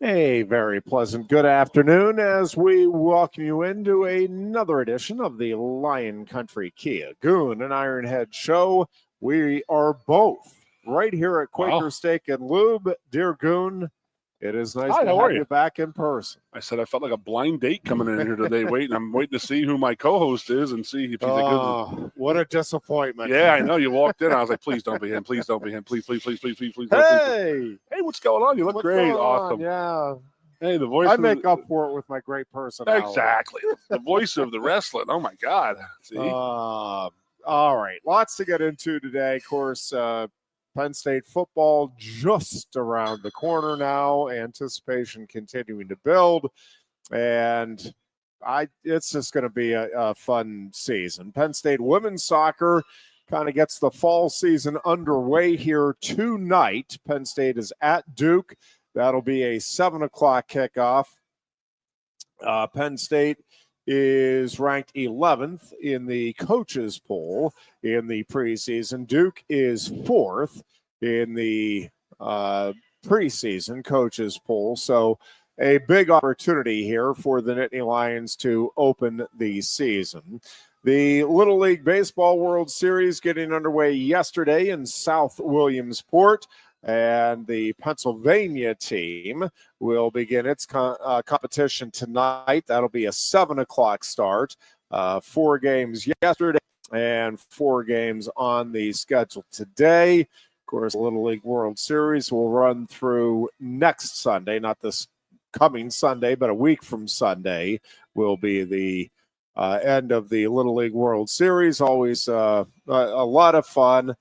A very pleasant good afternoon as we welcome you into another edition of the Lion Country Kia Goon and Ironhead show. We are both right here at Quaker Steak and Lube. Dear Goon, it is nice to have you back in person. I said I felt like a blind date coming in here today. I'm waiting to see who my co-host is and see if he's a good one. What a disappointment. Yeah, I know. You walked in. I was like, please don't be him. Please don't be him. Please. Hey, what's going on? You look great. Awesome. Yeah. Hey, the voice. I make up for it with my great personality. Exactly. The voice of the wrestling. Oh, my God. See? All right. Lots to get into today. Of course, Penn State football just around the corner now. Anticipation continuing to build. And it's just going to be a fun season. Penn State women's soccer kind of gets the fall season underway here tonight. Penn State is at Duke. That'll be a 7 o'clock kickoff. Penn State is ranked 11th in the coaches poll in the preseason. Duke is 4th in the preseason coaches poll. So a big opportunity here for the Nittany Lions to open the season. The Little League Baseball World Series getting underway yesterday in South Williamsport. And the Pennsylvania team will begin its competition tonight. That'll be a 7 o'clock start. 4 games yesterday and 4 games on the schedule today. Of course, the Little League World Series will run through next Sunday, not this coming Sunday, but a week from Sunday will be the end of the Little League World Series. Always a lot of fun.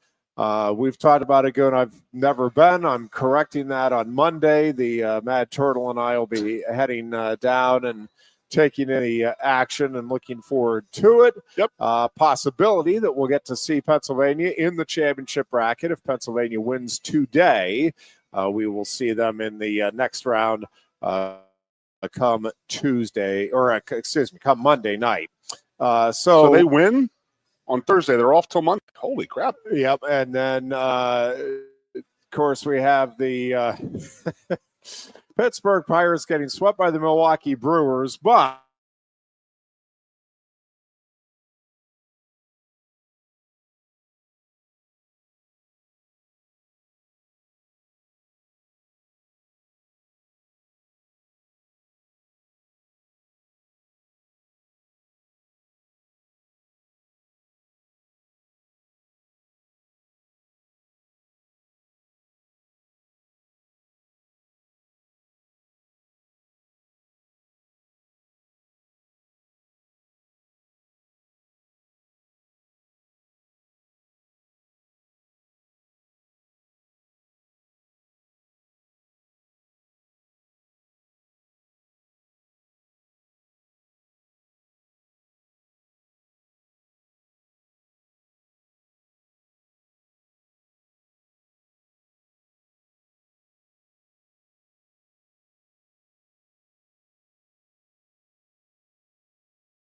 We've talked about it, Goon. I've never been. I'm correcting that on Monday. The Mad Turtle and I will be heading down and taking any action and looking forward to it. Yep. Possibility that we'll get to see Pennsylvania in the championship bracket. If Pennsylvania wins today, we will see them in the next round come Monday night. So they win? On Thursday, they're off till Monday. Holy crap. Yep. And then, of course, we have the Pittsburgh Pirates getting swept by the Milwaukee Brewers, but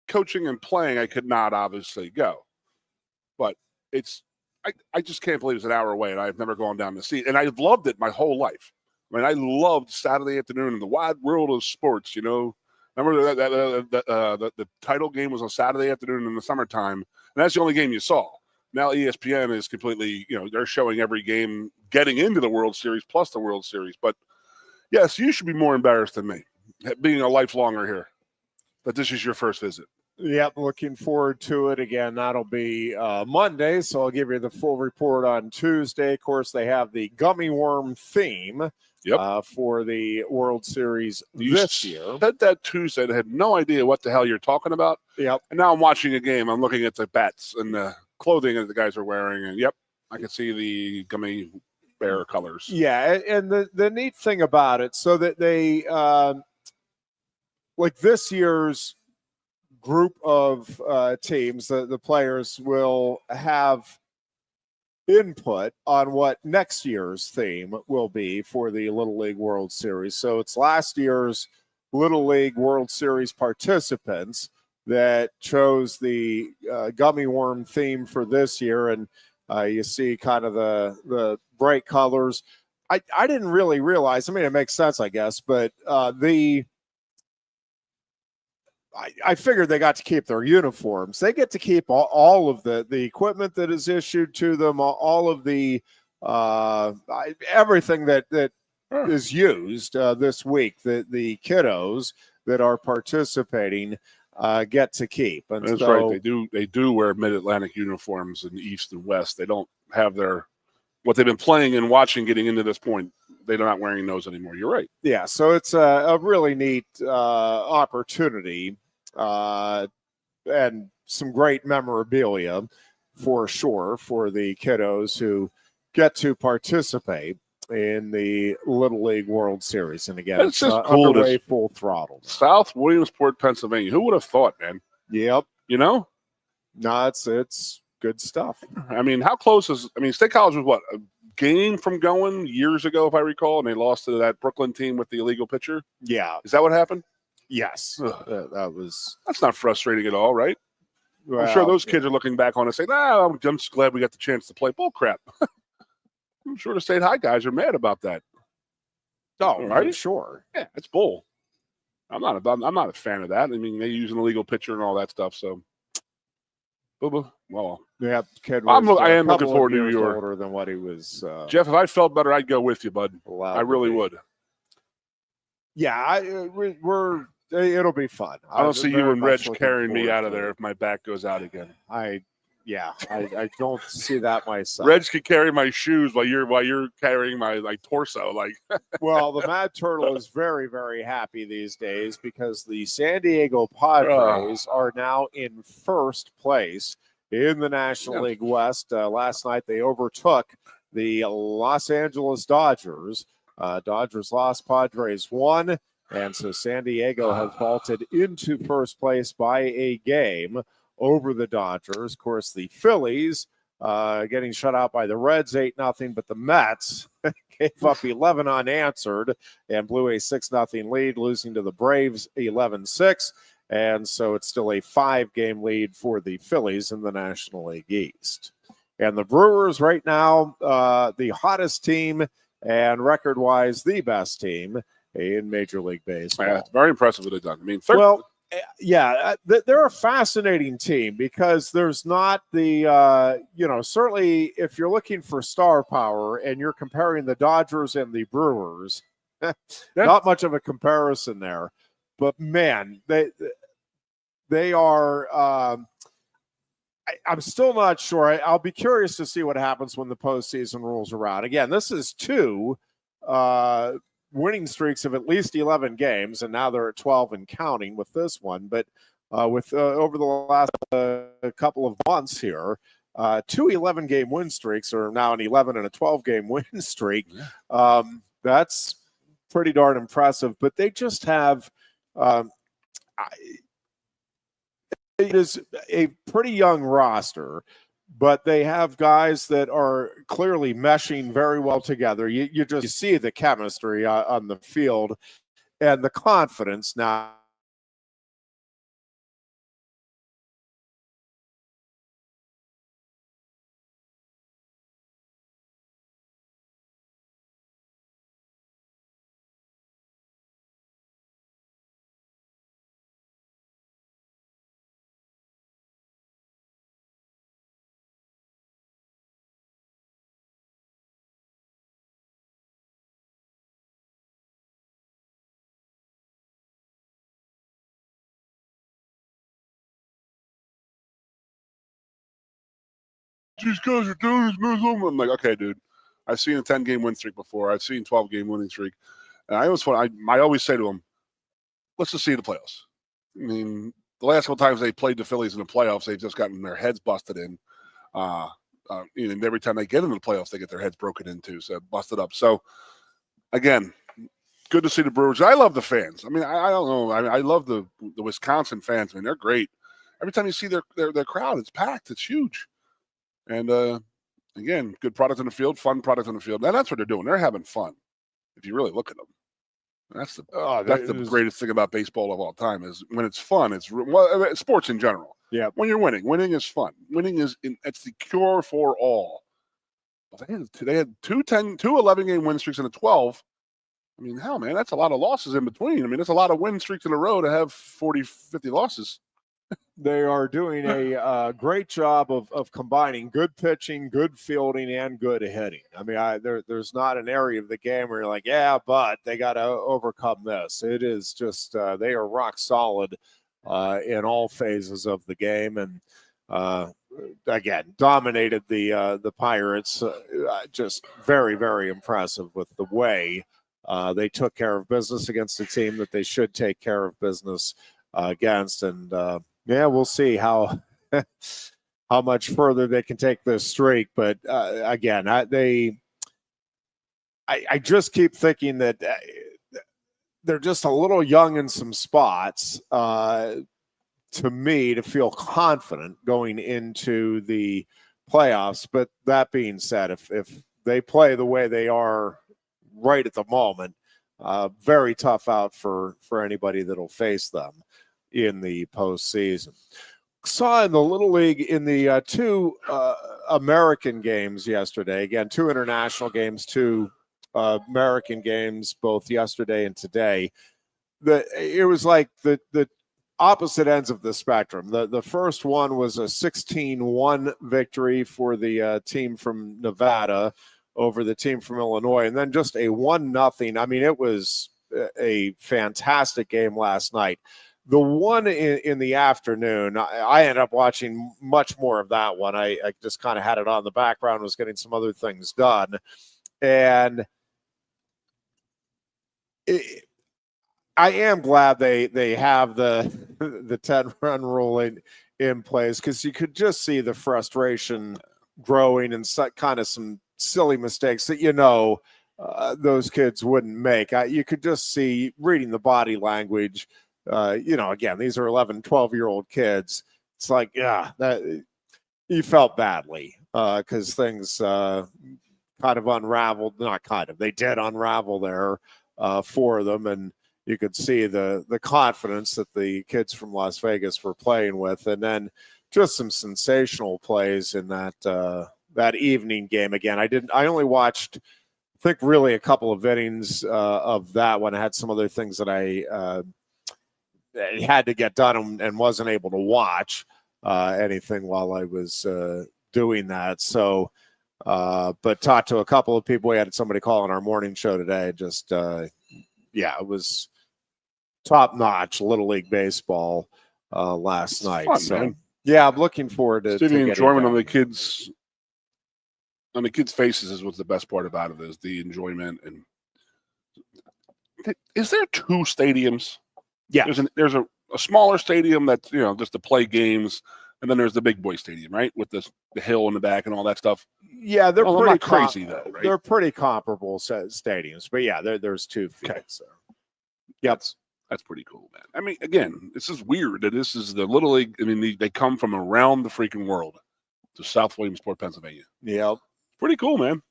coaching and playing, I could not obviously go. But I just can't believe it's an hour away, and I've never gone down to see it. And I've loved it my whole life. I mean, I loved Saturday afternoon in the wide world of sports, you know. Remember the title game was on Saturday afternoon in the summertime, and that's the only game you saw. Now ESPN is completely, they're showing every game getting into the World Series plus the World Series. But, yes, you should be more embarrassed than me, being a lifelonger here, that this is your first visit. Yep, looking forward to it. Again, that'll be Monday, so I'll give you the full report on Tuesday. Of course, they have the gummy worm theme for the World Series this year. Said that Tuesday. I had no idea what the hell you're talking about. Yep. And now I'm watching a game. I'm looking at the bats and the clothing that the guys are wearing, and I can see the gummy bear colors. Yeah, and the neat thing about it, so that they like this year's group of teams, the players will have input on what next year's theme will be for the Little League World Series. So it's last year's Little League World Series participants that chose the gummy worm theme for this year. And you see kind of the bright colors. I didn't really realize. I mean, it makes sense, I guess, but I figured they got to keep their uniforms. They get to keep all of the equipment that is issued to them, all of the everything that is used this week. The kiddos that are participating get to keep. And that's so, right. They do wear Mid-Atlantic uniforms in the East and West. They don't have what they've been playing and watching getting into this point. They're not wearing those anymore. You're right. Yeah, so it's a really neat opportunity and some great memorabilia for sure for the kiddos who get to participate in the Little League World Series. And again, it's just cool underway full throttle. South Williamsport, Pennsylvania. Who would have thought, man? Yep. You know? No, it's good stuff. I mean, how close State College was what? A game from going years ago, if I recall, and they lost to that Brooklyn team with the illegal pitcher? Yeah. Is that what happened? Yes. That's not frustrating at all, right? Well, I'm sure those kids are looking back on it saying, I'm just glad we got the chance to play. Bull crap. I'm sure the State High guys are mad about that. Oh, right? Sure. Yeah, it's bull. I'm not a fan of that. I mean, they use an illegal pitcher and all that stuff, so well. Yeah, kid I was am looking forward to New years York. older than what he was. Jeff, if I felt better, I'd go with you, bud. I really would. Yeah, it'll be fun. I don't see you and Reg carrying me out of there if my back goes out again. I don't see that myself. Reg can carry my shoes while you're carrying my torso. Well, the Mad Turtle is very, very happy these days because the San Diego Padres are now in first place in the National League West. Last night they overtook the Los Angeles Dodgers. Dodgers lost, Padres won, and so San Diego has vaulted into first place by a game over the Dodgers. Of course, the Phillies getting shut out by the Reds 8-0, but the Mets gave up 11 unanswered and blew a 6-0 lead, losing to the Braves 11-6. And so it's still a 5-game lead for the Phillies in the National League East. And the Brewers right now, the hottest team and record-wise the best team in Major League Baseball. Yeah, it's very impressive what they've done. I mean, they're a fascinating team because there's not the, certainly if you're looking for star power and you're comparing the Dodgers and the Brewers, not much of a comparison there. But, man, they are I'm still not sure. I'll be curious to see what happens when the postseason rolls around. Again, this is 2 winning streaks of at least 11 games, and now they're at 12 and counting with this one. But with over the last couple of months here, 2 11-game win streaks are now an 11 and a 12-game win streak. That's pretty darn impressive. But they just have it is a pretty young roster, but they have guys that are clearly meshing very well together. You just see the chemistry on the field and the confidence now. These guys are doing this. I'm like, okay, dude. I've seen a 10-game win streak before. I've seen 12-game winning streak. And I always say to them, let's just see the playoffs. I mean, the last couple times they played the Phillies in the playoffs, they've just gotten their heads busted in. And every time they get into the playoffs, they get their heads broken into, so busted up. So, again, good to see the Brewers. I love the fans. I mean, I don't know. I love the Wisconsin fans. I mean, they're great. Every time you see their crowd, it's packed. It's huge. And, again, good product on the field, fun product on the field. And that's what they're doing. They're having fun, if you really look at them. That's the greatest thing about baseball of all time is when it's fun. It's sports in general. Yeah. When you're winning is fun. Winning it's the cure for all. They had two 11-game win streaks and a 12. I mean, hell, man, that's a lot of losses in between. I mean, that's a lot of win streaks in a row to have 40, 50 losses. They are doing a great job of combining good pitching, good fielding, and good hitting. I mean, there's not an area of the game where you're like, yeah, but they got to overcome this. It is just they are rock solid in all phases of the game, and again, dominated the Pirates. Just very, very impressive with the way they took care of business against a team that they should take care of business against, and yeah, we'll see how much further they can take this streak. But again, I just keep thinking that they're just a little young in some spots to me to feel confident going into the playoffs. But that being said, if they play the way they are right at the moment, very tough out for anybody that'll face them in the postseason. Saw in the Little League in the two American games yesterday, again, two international games, two American games, both yesterday and today. It was like the opposite ends of the spectrum. The first one was a 16-1 victory for the team from Nevada over the team from Illinois, and then just a 1-0. I mean, it was a fantastic game last night. The one in the afternoon, I ended up watching much more of that one. I just kind of had it on the background, was getting some other things done. And I am glad they have the 10-run rule in place, because you could just see the frustration growing and kind of some silly mistakes that, those kids wouldn't make. You could just see, reading the body language, again, these are 11, 12-year-old kids. It's like, yeah, that you felt badly because things kind of unraveled. Not kind of, they did unravel there for them, and you could see the confidence that the kids from Las Vegas were playing with, and then just some sensational plays in that evening game. Again, I only watched, I think, really a couple of innings of that one. I had some other things that I had to get done and wasn't able to watch anything while I was doing that. So, but talked to a couple of people. We had somebody call on our morning show today. Just, it was top notch Little League baseball last night. Fun, so, man. Yeah, I'm looking forward to the enjoyment on the kids' faces is what's the best part about it, is the enjoyment. And is there two stadiums? Yeah, there's a smaller stadium that's just to play games, and then there's the big boy stadium, right, with the hill in the back and all that stuff. Yeah, they're pretty crazy though, right? They're pretty comparable stadiums, but yeah, there's two fields. Okay. So, yep, that's pretty cool, man. I mean, again, this is weird that this is the Little League. I mean, they come from around the freaking world to South Williamsport, Pennsylvania. Yep, pretty cool, man.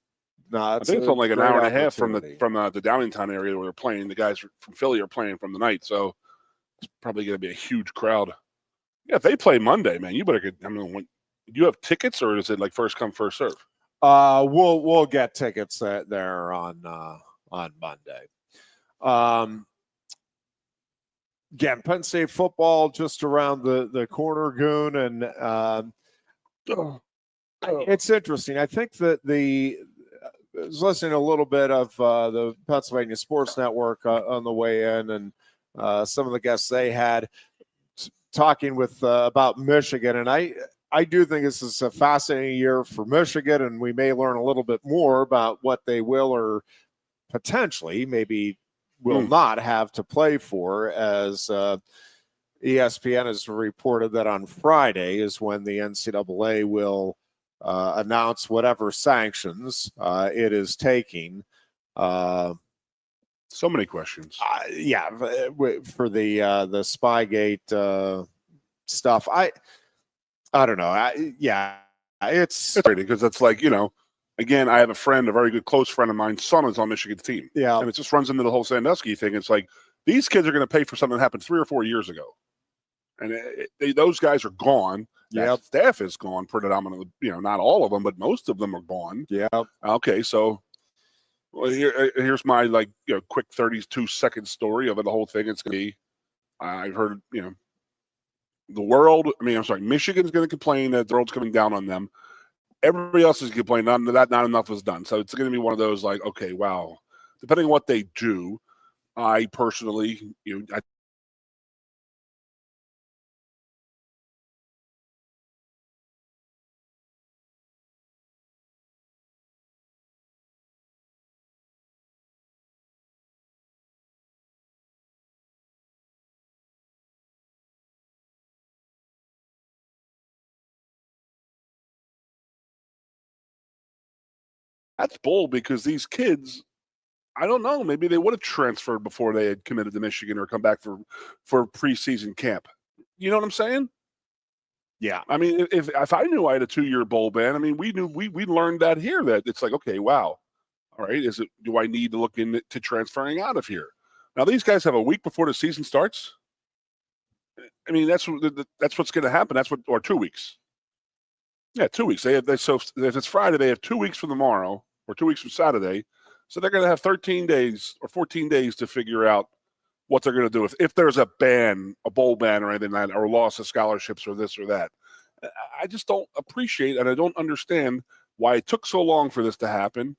No, I think it's only like an hour and a half from the Downingtown area where they're playing. The guys from Philly are playing from the night, so it's probably going to be a huge crowd. Yeah, if they play Monday, man, you better get. I mean, do you have tickets, or is it like first come, first serve? We'll get tickets there on Monday. Again, Penn State football just around the corner, Goon, and it's interesting. I think that I was listening a little bit of the Pennsylvania Sports Network on the way in, and some of the guests they had talking with about Michigan, and I do think this is a fascinating year for Michigan, and we may learn a little bit more about what they will or potentially maybe will not have to play for, as ESPN has reported that on Friday is when the NCAA will announce whatever sanctions it is taking. So many questions. For the Spygate stuff. I don't know. It's because it's like, again, I have a very good close friend of mine. Son is on Michigan's team. Yeah, and it just runs into the whole Sandusky thing. It's like these kids are going to pay for something that happened 3 or 4 years ago, and those guys are gone. Yep. staff is gone predominantly. Not all of them, but most of them are gone. Yeah. Okay, so here's my quick 32-second story of the whole thing. It's going to be, I've heard, Michigan's going to complain that the world's coming down on them. Everybody else is complaining that not enough was done. So it's going to be one of those okay, wow. Depending on what they do, I personally, that's bold because these kids, I don't know, maybe they would have transferred before they had committed to Michigan or come back for preseason camp. You know what I'm saying? Yeah. I mean, if I knew I had a 2-year bowl ban, I mean, we learned that here, that it's okay, wow. All right, do I need to look into transferring out of here? Now, these guys have a week before the season starts. I mean, that's what's going to happen. Or 2 weeks. Yeah, 2 weeks. So if it's Friday, they have 2 weeks from tomorrow or 2 weeks from Saturday. So they're going to have 13 days or 14 days to figure out what they're going to do if there's a bowl ban or anything like that, or loss of scholarships or this or that. I just don't appreciate and I don't understand why it took so long for this to happen.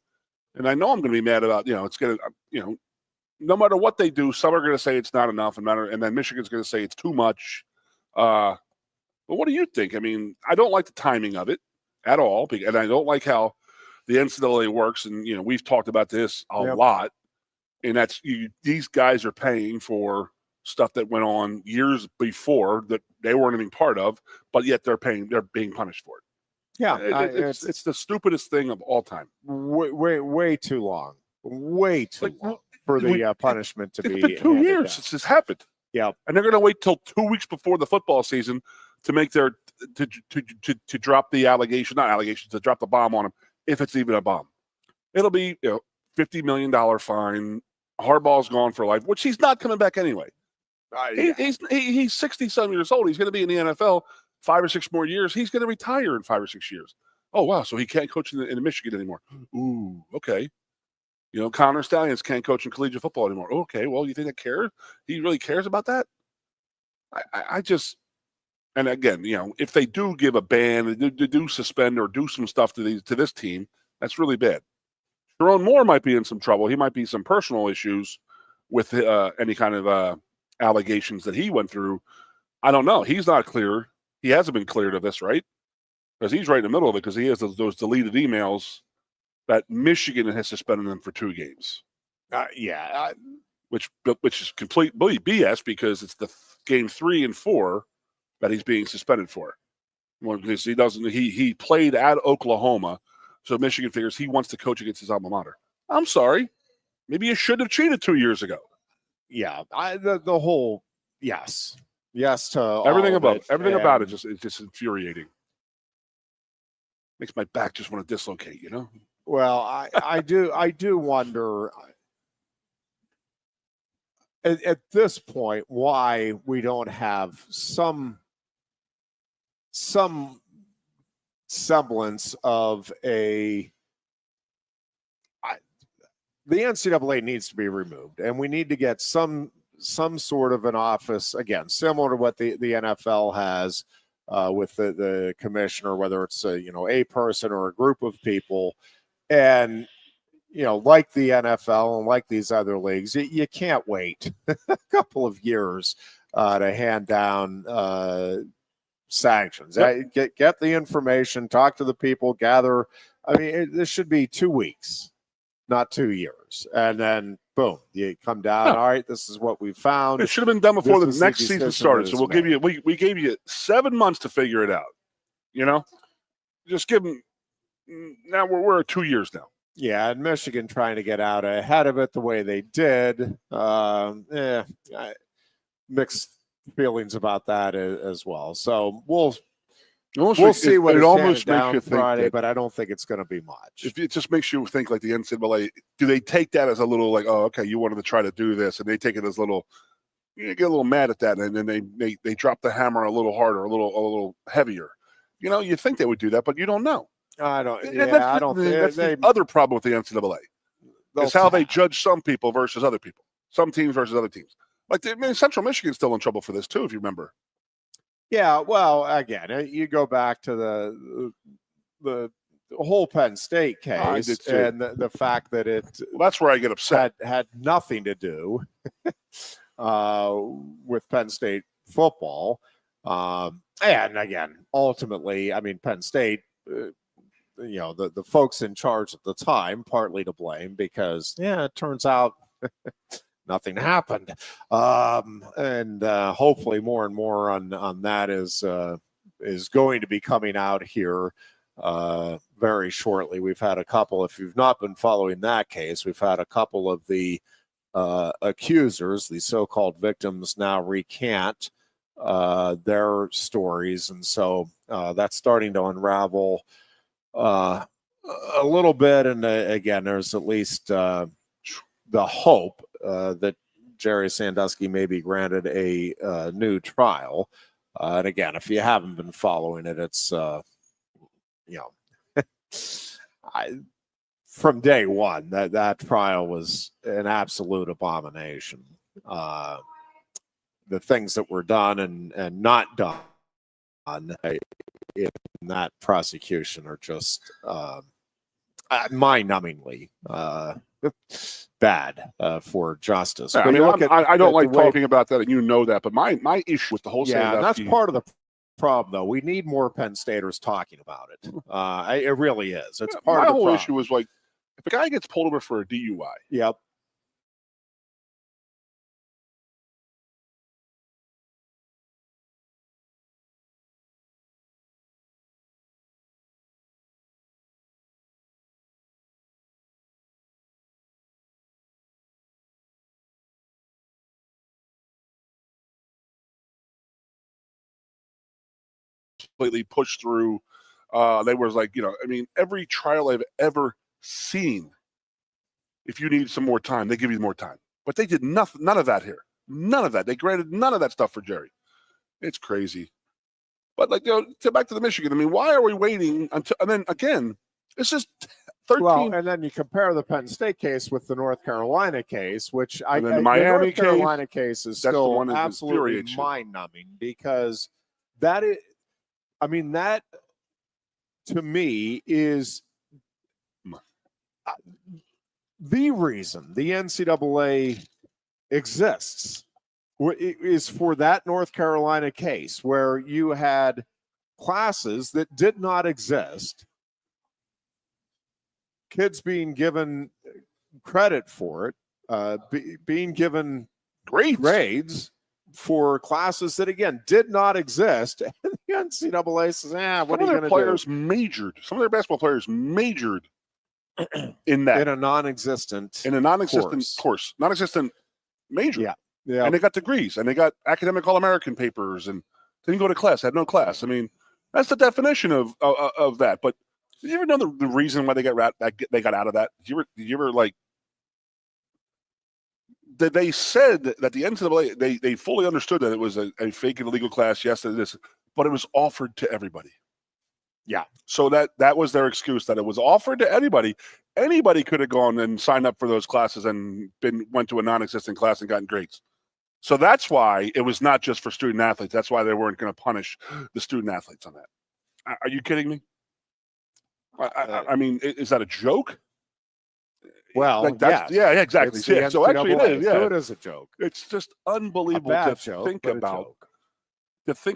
And I know I'm going to be mad about, it's going to, no matter what they do, some are going to say it's not enough, and then Michigan's going to say it's too much. But what do you think? I mean, I don't like the timing of it at all, and I don't like how the NCAA works. And, we've talked about this a lot. And that's these guys are paying for stuff that went on years before that they weren't even part of, but yet they're being punished for it. Yeah, it's the stupidest thing of all time. Way too long. Way too long for the punishment to be. It's been 2 years since this happened. Yeah, and they're going to wait till 2 weeks before the football season to make to drop the to drop the bomb on them, if it's even a bomb. It'll be $50 million fine. Harbaugh's gone for life, which he's not coming back anyway. He's 60-some years old. He's going to be in the NFL 5 or 6 more years. He's going to retire in 5 or 6 years. Oh, wow. So he can't coach in Michigan anymore. Ooh, okay. Connor Stallions can't coach in collegiate football anymore. Okay, well, you think that cares? He really cares about that? I just, and again, if they do give a ban, they do suspend or do some stuff to this team, that's really bad. Sharon Moore might be in some trouble. He might be some personal issues with any kind of allegations that he went through. I don't know. He's not clear. He hasn't been cleared of this, right? Because he's right in the middle of it, because he has those deleted emails that Michigan has suspended him for 2 games. Which is completely BS, because it's the game 3 and 4 that he's being suspended for. Well, because he played at Oklahoma, so Michigan figures he wants to coach against his alma mater. I'm sorry. Maybe you should have cheated 2 years ago. Yeah, the whole yes to everything about it. Everything about it is just infuriating. Makes my back just want to dislocate. Well, I do wonder at this point why we don't have some semblance of the NCAA needs to be removed, and we need to get some sort of an office, again, similar to what the NFL has with the commissioner, whether it's a person or a group of people. And, like the NFL and like these other leagues, you can't wait a couple of years to hand down sanctions. Yep. Get the information, talk to the people, gather. I mean, this should be 2 weeks, not 2 years. And then, boom, you come down. All right, this is what we found. It should have been done before the next season started. So we gave you 7 months to figure it out. Just give them. Now we're 2 years now. Yeah, and Michigan trying to get out ahead of it the way they did. Mixed feelings about that as well. So we'll see what it almost makes you think Friday, but I don't think it's going to be much. It just makes you think like the NCAA. Do they take that as a little oh, okay, you wanted to try to do this, and they take it as you get a little mad at that, and then they drop the hammer a little harder, a little heavier. You think they would do that, but you don't know. I don't. And Yeah, I don't think that's the other problem with the NCAA is how they judge some people versus other people, some teams versus other teams. Like Central Michigan's still in trouble for this too, if you remember. Yeah, well, again, you go back to the whole Penn State case and the fact that that's where I get upset. Had nothing to do with Penn State football. And again, ultimately, I mean, Penn State, the folks in charge at the time, partly to blame because, it turns out nothing happened. And hopefully more and more on that is going to be coming out here very shortly. We've had a couple, if you've not been following that case, we've had a couple of the accusers, the so-called victims, now recant their stories. And so that's starting to unravel a little bit. And again, there's at least the hope that Jerry Sandusky may be granted a new trial. And again, if you haven't been following it, it's, from day one, that trial was an absolute abomination. The things that were done and not done in that prosecution are just mind-numbingly bad for justice. Yeah, I don't like talking about that, and you know that. But my issue with the whole that's part of the problem, though. We need more Penn Staters talking about it. It really is. It's part of the whole problem. issue was like, if a guy gets pulled over for a DUI, yep. completely pushed through. They was like, every trial I've ever seen, if you need some more time, they give you more time. But they did nothing, none of that here. None of that. They granted none of that stuff for Jerry. It's crazy. But back to the Michigan. I mean, why are we waiting until? And then again, it's just 13. Well, and then you compare the Penn State case with the North Carolina case, which the Miami the North Carolina case is still absolutely mind-numbing because that is. I mean, that to me is the reason the NCAA exists is for that North Carolina case where you had classes that did not exist, kids being given credit for it, being given grades for classes that, again, did not exist. And the NCAA says, what are you going to do? Some of their basketball players majored in that. In a non-existent course. Non-existent major. Yeah. And they got degrees, and they got academic All-American papers, and didn't go to class, had no class. I mean, that's the definition of that. But did you ever know the reason why they got out of that? Did you ever they said that the NCAA, they fully understood that it was a fake and illegal class. Yes, it is, but it was offered to everybody. Yeah. So that was their excuse, that it was offered to anybody. Anybody could have gone and signed up for those classes and went to a non-existent class and gotten grades. So that's why it was not just for student athletes. That's why they weren't going to punish the student athletes on that. Are you kidding me? I mean, is that a joke? Well, yeah, exactly. Yeah, so actually, it is. Yeah, so it is a joke. It's just unbelievable to think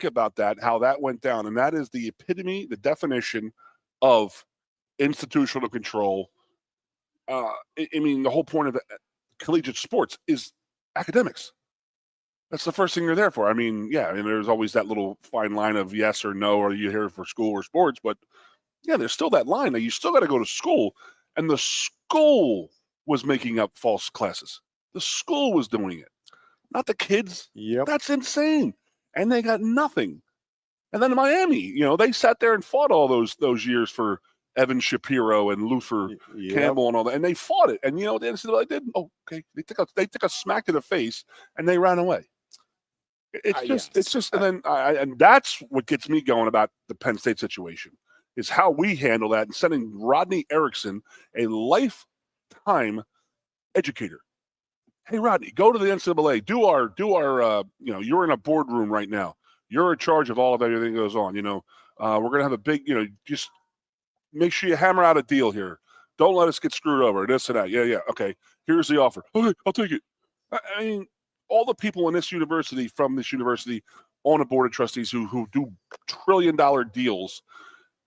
about that, how that went down, and that is the epitome, the definition of institutional control. I mean, the whole point of collegiate sports is academics. That's the first thing you're there for. I mean, there's always that little fine line of yes or no, or you're here for school or sports, but there's still that line that you still got to go to school. And the school was making up false classes. The school was doing it, not the kids. Yep. That's insane. And they got nothing. And then in Miami, they sat there and fought all those years for Evan Shapiro and Luther Campbell and all that, and they fought it. And the NCAA did. Oh, okay. They took a smack to the face and they ran away. It's just, and then and that's what gets me going about the Penn State situation is how we handle that and sending Rodney Erickson, a lifetime educator. Hey, Rodney, go to the NCAA. Do our. You're in a boardroom right now. You're in charge of all of everything that goes on. We're gonna have a big. Just make sure you hammer out a deal here. Don't let us get screwed over. This and that. Yeah. Okay. Here's the offer. Okay, I'll take it. I mean, all the people in this university from this university on a board of trustees who do $1 trillion deals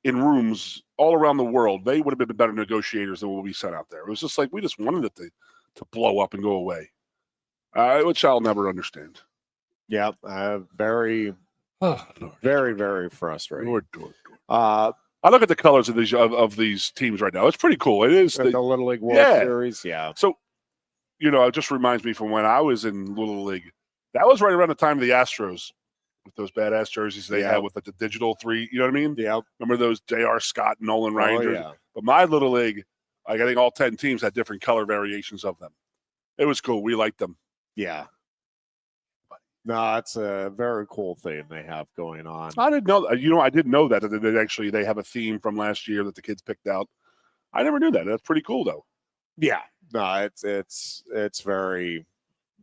in rooms all around the world, they would have been better negotiators than what we sent out there. It was just like we just wanted it to blow up and go away, which I'll never understand. Yeah, very, very, very frustrating. Lord. I look at the colors of these teams right now. It's pretty cool. It is the Little League World Series. Yeah. So, it just reminds me from when I was in Little League. That was right around the time of the Astros with those badass jerseys they had with the digital 3. You know what I mean? Yeah. Remember those J.R. Scott and Nolan Ryan jerseys? Yeah. But my Little League, I think all 10 teams had different color variations of them. It was cool. We liked them. Yeah. No, it's a very cool thing they have going on. I didn't know. I didn't know that they have a theme from last year that the kids picked out. I never knew that. That's pretty cool, though. Yeah. No, it's very,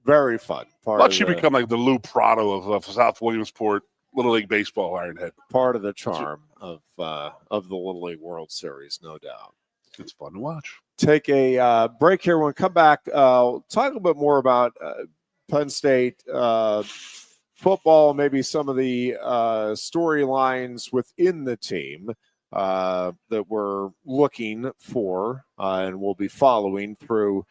very fun. Let you become like the Lou Prado of South Williamsport Little League Baseball, Ironhead. Part of the charm of the Little League World Series, no doubt. It's fun to watch. Take a break here. When we come back, talk a little bit more about Penn State football, maybe some of the storylines within the team that we're looking for and we'll be following through,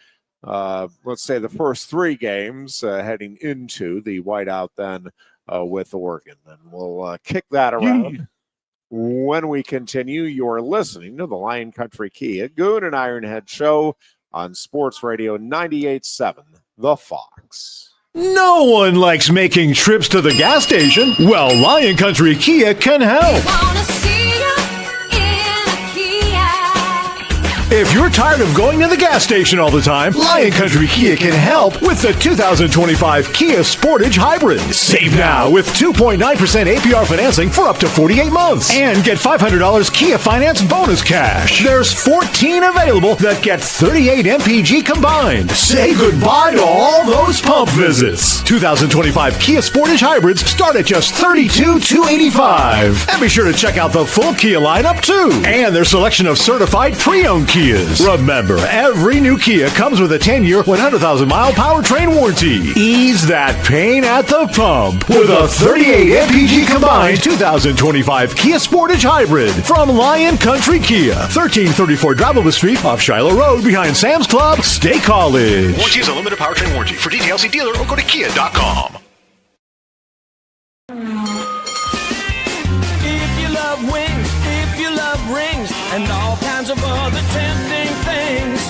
let's say, the first 3 games heading into the whiteout then with Oregon. And we'll kick that around. When we continue, you're listening to the Lion Country Kia Goon and Ironhead Show on Sports Radio 98.7, The Fox. No one likes making trips to the gas station. Well, Lion Country Kia can help. If you're tired of going to the gas station all the time, Lion Country Kia can help with the 2025 Kia Sportage Hybrid. Save now with 2.9% APR financing for up to 48 months and get $500 Kia Finance bonus cash. There's 14 available that get 38 MPG combined. Say goodbye to all those pump visits. 2025 Kia Sportage Hybrids start at just $32,285. And be sure to check out the full Kia lineup too, and their selection of certified pre-owned Kias. Remember, every new Kia comes with a 10-year, 100,000-mile powertrain warranty. Ease that pain at the pump with a 38 MPG combined 2025 Kia Sportage Hybrid from Lion Country Kia, 1334 Drivable Street off Shiloh Road behind Sam's Club, State College. Warranty is a limited powertrain warranty. For details, see dealer or go to kia.com. If you love wings, if you love rings, and all kinds of other tempting things.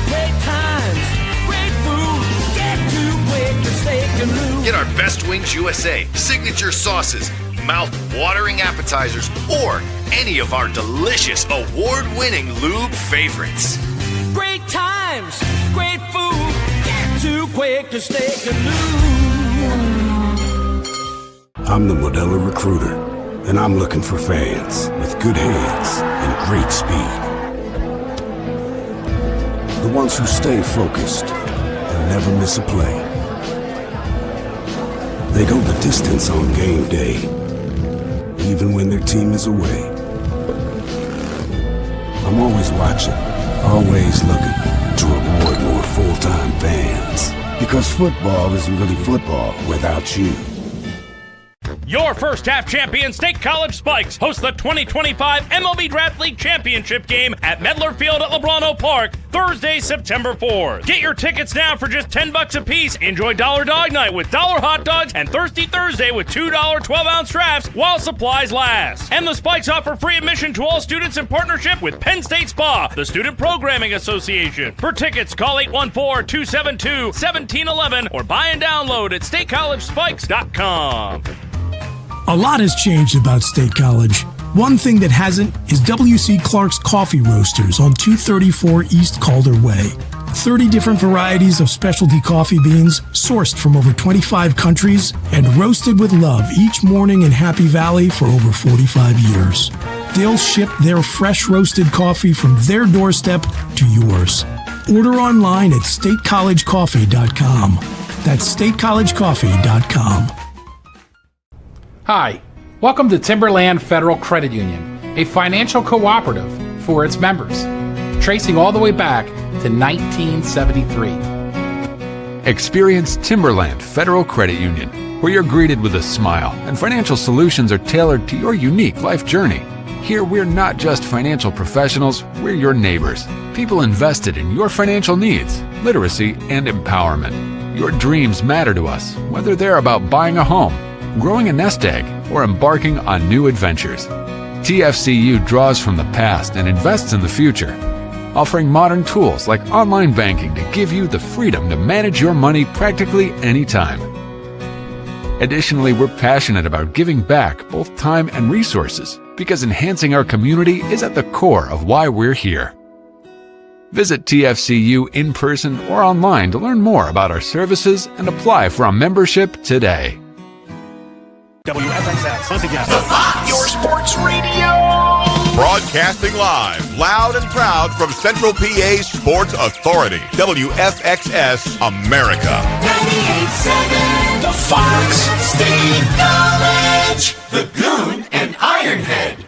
Great times, great food. Get to Quaker Steak Lube. Get our Best Wings USA, signature sauces, mouth-watering appetizers, or any of our delicious award-winning lube favorites. Great times, great food. Get to Quaker Steak Lube. I'm the Modelo Recruiter, and I'm looking for fans with good hands and great speed. The ones who stay focused and never miss a play. They go the distance on game day, even when their team is away. I'm always watching, always looking to reward more full-time fans. Because football isn't really football without you. Your first half champion State College Spikes host the 2025 MLB Draft League Championship game at Medler Field at Lebrano Park, Thursday, September 4th. Get your tickets now for just $10 a piece. Enjoy Dollar Dog Night with $1 hot dogs and Thirsty Thursday with $2 12-ounce drafts while supplies last. And the Spikes offer free admission to all students in partnership with Penn State Spa, the Student Programming Association. For tickets, call 814-272-1711 or buy and download at statecollegespikes.com. A lot has changed about State College. One thing that hasn't is W.C. Clark's Coffee Roasters on 234 East Calder Way. 30 different varieties of specialty coffee beans sourced from over 25 countries and roasted with love each morning in Happy Valley for over 45 years. They'll ship their fresh roasted coffee from their doorstep to yours. Order online at statecollegecoffee.com. That's statecollegecoffee.com. Hi, welcome to Timberland Federal Credit Union, a financial cooperative for its members, tracing all the way back to 1973. Experience Timberland Federal Credit Union, where you're greeted with a smile and financial solutions are tailored to your unique life journey. Here, we're not just financial professionals, we're your neighbors, people invested in your financial needs, literacy, and empowerment. Your dreams matter to us, whether they're about buying a home, growing a nest egg, or embarking on new adventures. TFCU draws from the past and invests in the future, offering modern tools like online banking to give you the freedom to manage your money practically anytime. Additionally, we're passionate about giving back both time and resources because enhancing our community is at the core of why we're here. Visit TFCU in person or online to learn more about our services and apply for a membership today. WFXS, once again. Your sports radio. Broadcasting live, loud and proud from Central PA's Sports Authority. WFXS America. 98.7 The Fox State College. The Goon and Ironhead.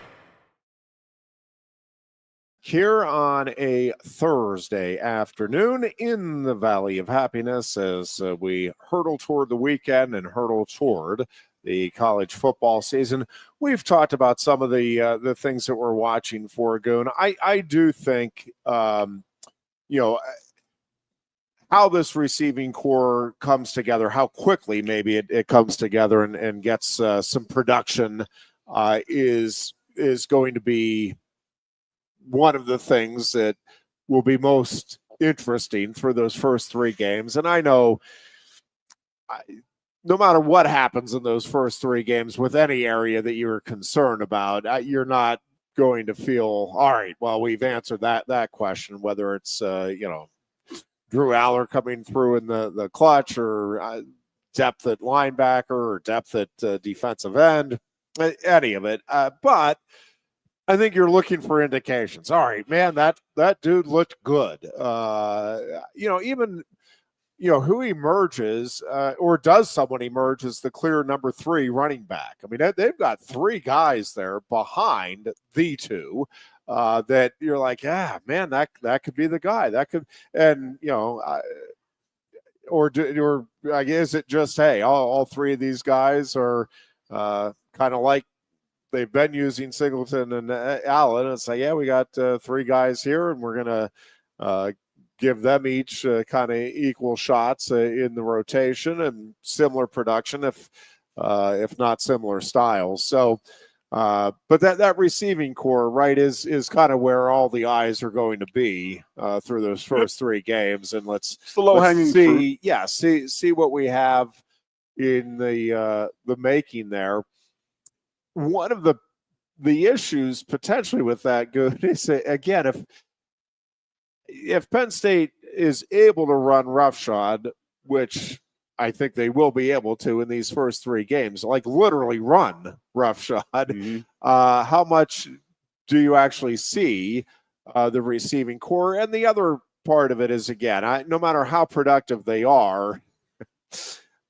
Here on a Thursday afternoon in the Valley of Happiness as we hurtle toward the weekend and hurtle toward the college football season. We've talked about some of the things that we're watching for, Goon. I do think, how this receiving core comes together, how quickly maybe it comes together and gets some production is going to be one of the things that will be most interesting for those first three games. And I know no matter what happens in those first three games with any area that you're concerned about, you're not going to feel, all right, well, we've answered that question, whether it's, Drew Aller coming through in the clutch or depth at linebacker or depth at defensive end, any of it. But I think you're looking for indications. All right, man, that dude looked good. Even who emerges or does someone emerge as the clear number 3 running back? I mean, they've got 3 guys there behind the 2 that you're like, yeah, man, that could be the guy. That could, and or is it just, hey, all 3 of these guys are kind of like they've been using Singleton and Allen, and say, yeah, we got 3 guys here, and we're gonna give them each kind of equal shots in the rotation and similar production, if not similar styles. So, but that receiving core, right, is kind of where all the eyes are going to be through those first 3 games. And let's see what we have in the making there. One of the issues potentially with that, Good, is again, if Penn State is able to run roughshod, which I think they will be able to in these first 3 games, like literally run roughshod, how much do you actually see the receiving core? And the other part of it is, again, no matter how productive they are,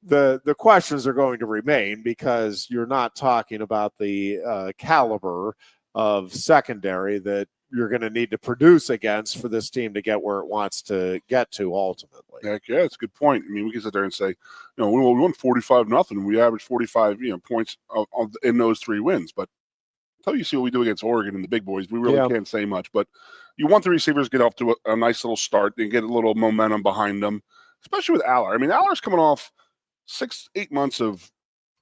the questions are going to remain, because you're not talking about the caliber of secondary that you're going to need to produce against for this team to get where it wants to get to ultimately. Heck yeah, it's a good point. I mean, we can sit there and say, we won 45-0. We averaged 45, points in those 3 wins. But until you see what we do against Oregon and the big boys, we really can't say much. But you want the receivers to get off to a nice little start and get a little momentum behind them, especially with Aller. I mean, Aller's coming off 6-8 months of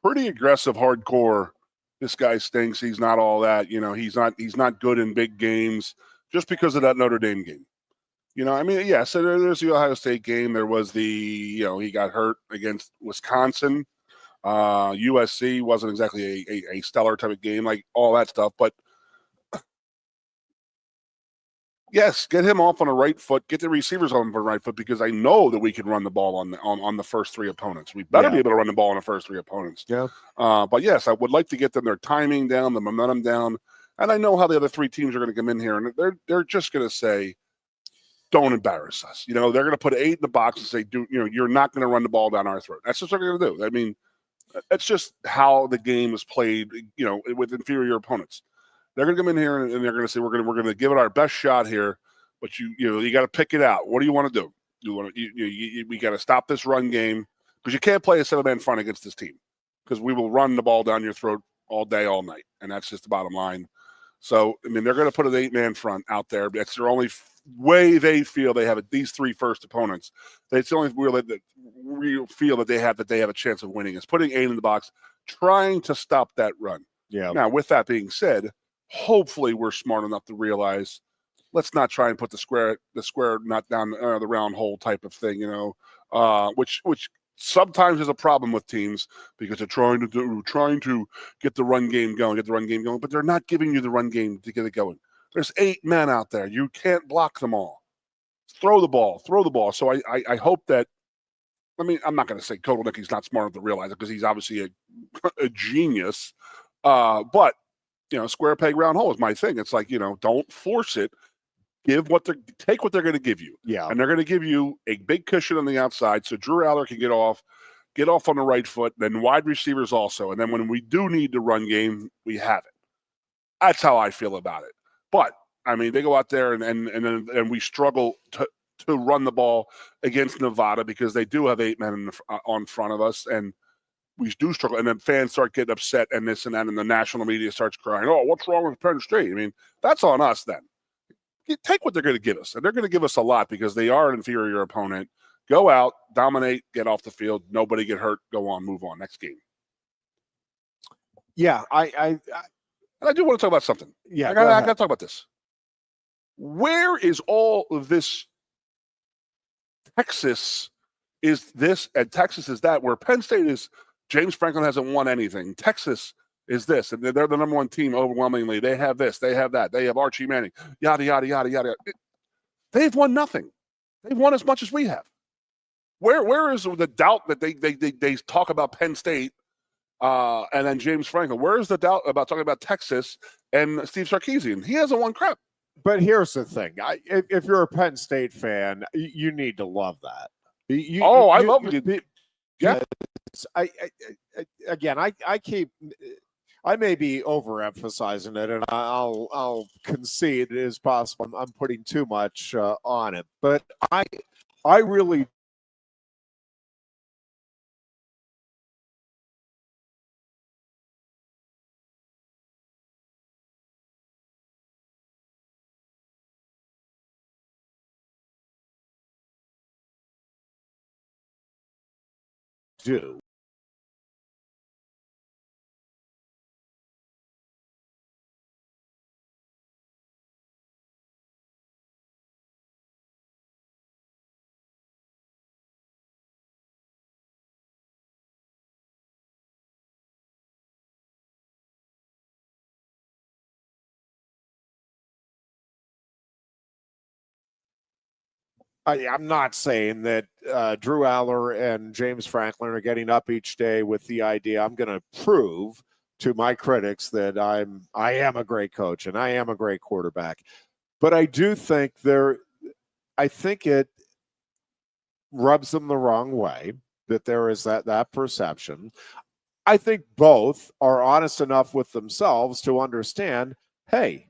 pretty aggressive, hardcore. This guy stinks. He's not all that. He's not good in big games just because of that Notre Dame game. So there's the Ohio State game. There was the, he got hurt against Wisconsin. USC wasn't exactly a stellar type of game, like all that stuff. But Yes, get him off on the right foot. Get the receivers on the right foot because I know that we can run the ball on the first three opponents. We better be able to run the ball on the first three opponents. Yeah. But yes, I would like to get them their timing down, the momentum down, and I know how the other three teams are going to come in here, and they're just going to say, "Don't embarrass us." They're going to put 8 in the box and say, you're not going to run the ball down our throat." That's just what they're going to do. I mean, that's just how the game is played. With inferior opponents. They're going to come in here and they're going to say, we're going to give it our best shot here, but you got to pick it out. What do you want to do? We got to stop this run game because you can't play a 7-man front against this team because we will run the ball down your throat all day, all night, and that's just the bottom line. So, I mean, they're going to put an 8-man front out there. That's their only way they feel they have these three first opponents. It's the only real feel that they have a chance of winning is putting 8 in the box, trying to stop that run. Yeah. Now, with that being said, hopefully we're smart enough to realize let's not try and put the square not down the round hole type of thing, which sometimes is a problem with teams because they're trying to get the run game going, but they're not giving you the run game to get it going. There's 8 men out there. You can't block them all. Throw the ball. So I hope that, I mean, I'm not going to say Kotelnicki's not smart enough to realize it because he's obviously a genius, but square peg round hole is my thing. It's like, don't force it. Take what they're going to give you. Yeah. And they're going to give you a big cushion on the outside so Drew Aller can get off on the right foot, then wide receivers also. And then when we do need the run game, we have it. That's how I feel about it. But I mean, they go out there and we struggle to run the ball against Nevada because they do have 8 men on front of us, and we do struggle. And then fans start getting upset and this and that, and the national media starts crying, "Oh, what's wrong with Penn State?" I mean, that's on us then. Take what they're going to give us, and they're going to give us a lot because they are an inferior opponent. Go out, dominate, get off the field, nobody get hurt, go on, move on, next game. Yeah, and I do want to talk about something. Yeah, I got to talk about this. Where is all of this? Texas is this, and Texas is that. Where Penn State is, James Franklin hasn't won anything. Texas is this, and they're the number 1 team overwhelmingly. They have this, they have that, they have Archie Manning, yada, yada, yada, yada. They've won nothing. They've won as much as we have. Where is the doubt that they talk about Penn State and then James Franklin? Where is the doubt about talking about Texas and Steve Sarkisian? He hasn't won crap. But here's the thing. If you're a Penn State fan, you need to love that. I love it. Yeah. I may be overemphasizing it, and I'll concede it is possible I'm putting too much on it. But I really do. I'm not saying that Drew Aller and James Franklin are getting up each day with the idea I'm going to prove to my critics that I am a great coach and I am a great quarterback. But I do think I think it rubs them the wrong way that there is that perception. I think both are honest enough with themselves to understand, hey,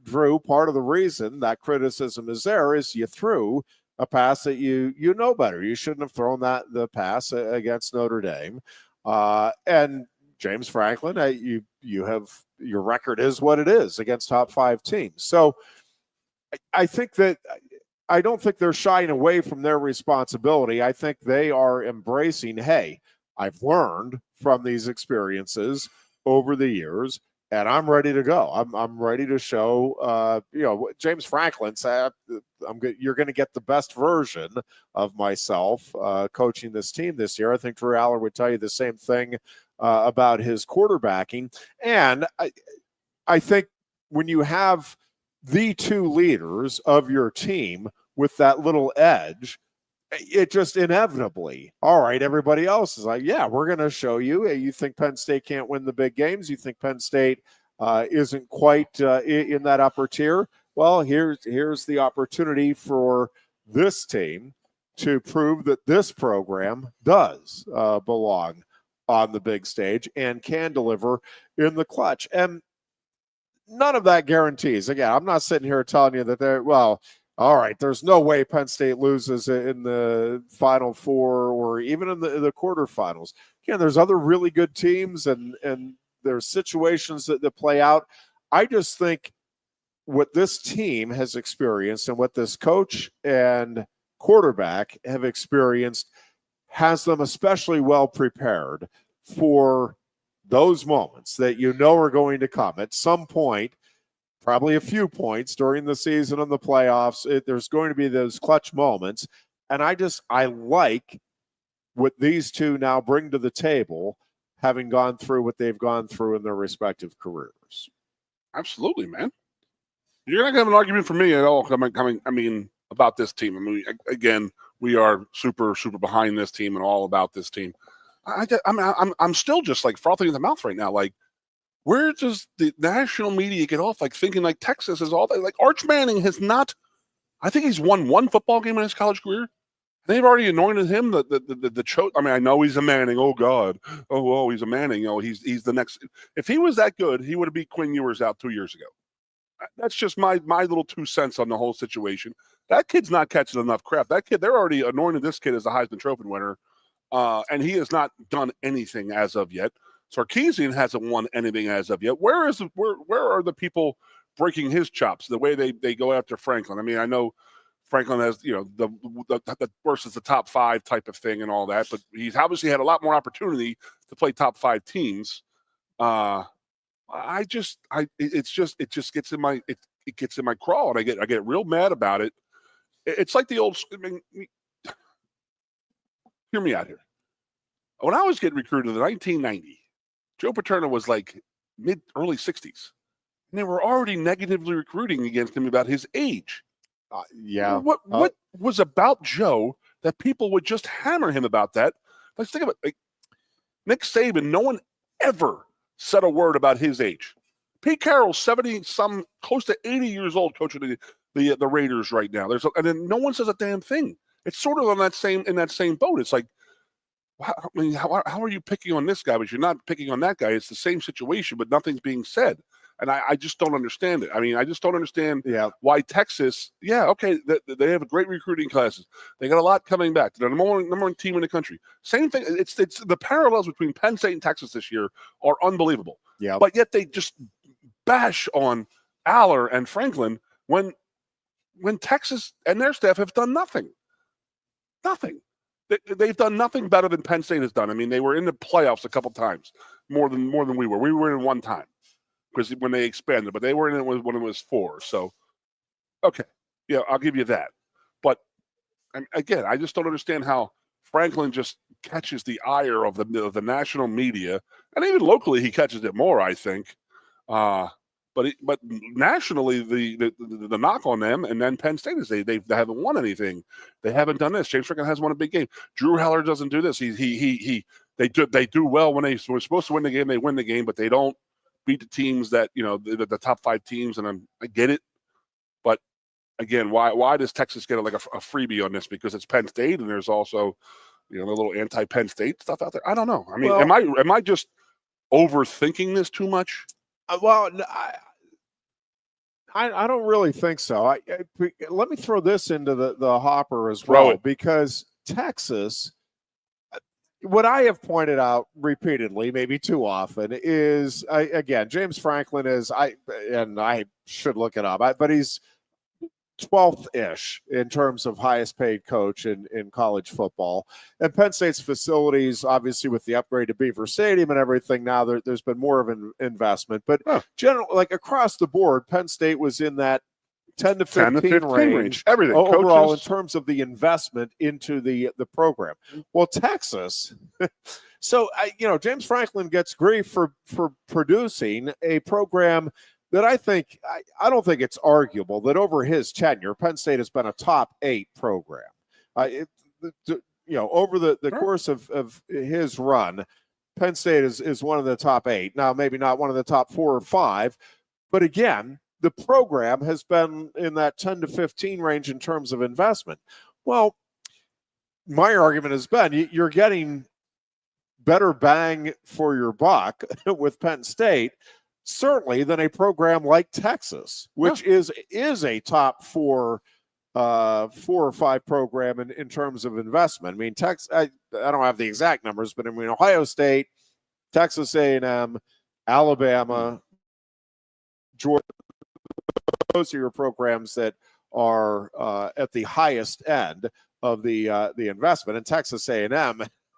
Drew, part of the reason that criticism is there is you threw a pass that you know better. You shouldn't have thrown the pass against Notre Dame. And James Franklin, you have, your record is what it is against top 5 teams. So I think that I don't think they're shying away from their responsibility. I think they are embracing, hey, I've learned from these experiences over the years, and I'm ready to go. I'm ready to show, James Franklin said, you're going to get the best version of myself coaching this team this year. I think Drew Aller would tell you the same thing about his quarterbacking. And I think when you have the two leaders of your team with that little edge, it just inevitably, all right, everybody else is like, yeah, we're going to show you. You think Penn State can't win the big games? You think Penn State isn't quite in that upper tier? Well, here's the opportunity for this team to prove that this program does belong on the big stage and can deliver in the clutch. And none of that guarantees. Again, I'm not sitting here telling you that all right, there's no way Penn State loses in the Final Four or even in the quarterfinals. Again, there's other really good teams and there's situations that play out. I just think what this team has experienced and what this coach and quarterback have experienced has them especially well prepared for those moments that are going to come at some point, probably a few points during the season and the playoffs. There's going to be those clutch moments. And I like what these two now bring to the table, having gone through what they've gone through in their respective careers. Absolutely, man. You're not going to have an argument for me at all about this team. I mean, again, we are super, super behind this team and all about this team. I'm still just like frothing in the mouth right now. Like, where does the national media get off like thinking like Texas is all that? Like, Arch Manning has not. I think he's won one football game in his college career. They've already anointed him the choke. I mean, I know he's a Manning. Oh God. Oh, he's a Manning. He's the next. If he was that good, he would have beat Quinn Ewers out 2 years ago. That's just my little 2 cents on the whole situation. That kid's not catching enough crap. That kid, they're already anointed this kid as a Heisman Trophy winner, and he has not done anything as of yet. Sarkisian hasn't won anything as of yet. Where are the people breaking his chops the way they go after Franklin? I mean, I know Franklin has the versus the top 5 type of thing and all that, but he's obviously had a lot more opportunity to play top 5 teams. It just gets in my it gets in my craw, and I get real mad about it. It's like the old. I mean, hear me out here. When I was getting recruited in 1990, Joe Paterno was like early 60s, and they were already negatively recruiting against him about his age. Yeah. What was about Joe that people would just hammer him about that? Let's think about it. Nick Saban. No one ever said a word about his age. Pete Carroll's 70-some, close to 80 years old, coaching the Raiders right now. And then no one says a damn thing. It's sort of in that same boat. It's like, how are you picking on this guy, but you're not picking on that guy? It's the same situation, but nothing's being said. And I just don't understand it. I mean, I just don't understand why Texas, okay, they have great recruiting classes. They got a lot coming back. They're the number one team in the country. Same thing. It's the parallels between Penn State and Texas this year are unbelievable. Yeah. But yet they just bash on Aller and Franklin when Texas and their staff have done nothing. Nothing. They've done nothing better than Penn State has done. I mean, they were in the playoffs a couple times, more than we were. We were in one time, because when they expanded, but they were in it when it was 4. So, okay, yeah, I'll give you that. But again, I just don't understand how Franklin just catches the ire of the national media, and even locally he catches it more, I think. But nationally, the knock on them, and then Penn State is they haven't won anything. They haven't done this. James Franklin has won a big game. Drew Heller doesn't do this. They do well when they were supposed to win the game. They win the game, but they don't beat the teams that the top 5 teams. And I get it, but again, why does Texas get like a freebie on this? Because it's Penn State, and there's also a little anti-Penn State stuff out there. I don't know. I mean, am I just overthinking this too much? Well, I don't really think so. Let me throw this into the hopper as well, because Texas, what I have pointed out repeatedly, maybe too often, is again, James Franklin is I should look it up, but he's 12th-ish in terms of highest paid coach in college football. And Penn State's facilities, obviously with the upgrade to Beaver Stadium and everything, now there's been more of an investment. But generally, like across the board, Penn State was in that 10 to 15 range everything overall coaches. In terms of the investment into the program. Well, Texas, so James Franklin gets grief for producing a program that I don't think it's arguable that over his tenure, Penn State has been a top 8 program. Over the course of his run, Penn State is one of the top 8. Now, maybe not one of the top 4 or 5, but again, the program has been in that 10 to 15 range in terms of investment. Well, my argument has been you're getting better bang for your buck with Penn State, certainly, than a program like Texas, which is a top 4 or 5 program in terms of investment. I mean, I don't have the exact numbers, but I mean, Ohio State, Texas A&M, Alabama, Georgia, those are your programs that are at the highest end of the investment. And Texas A&M,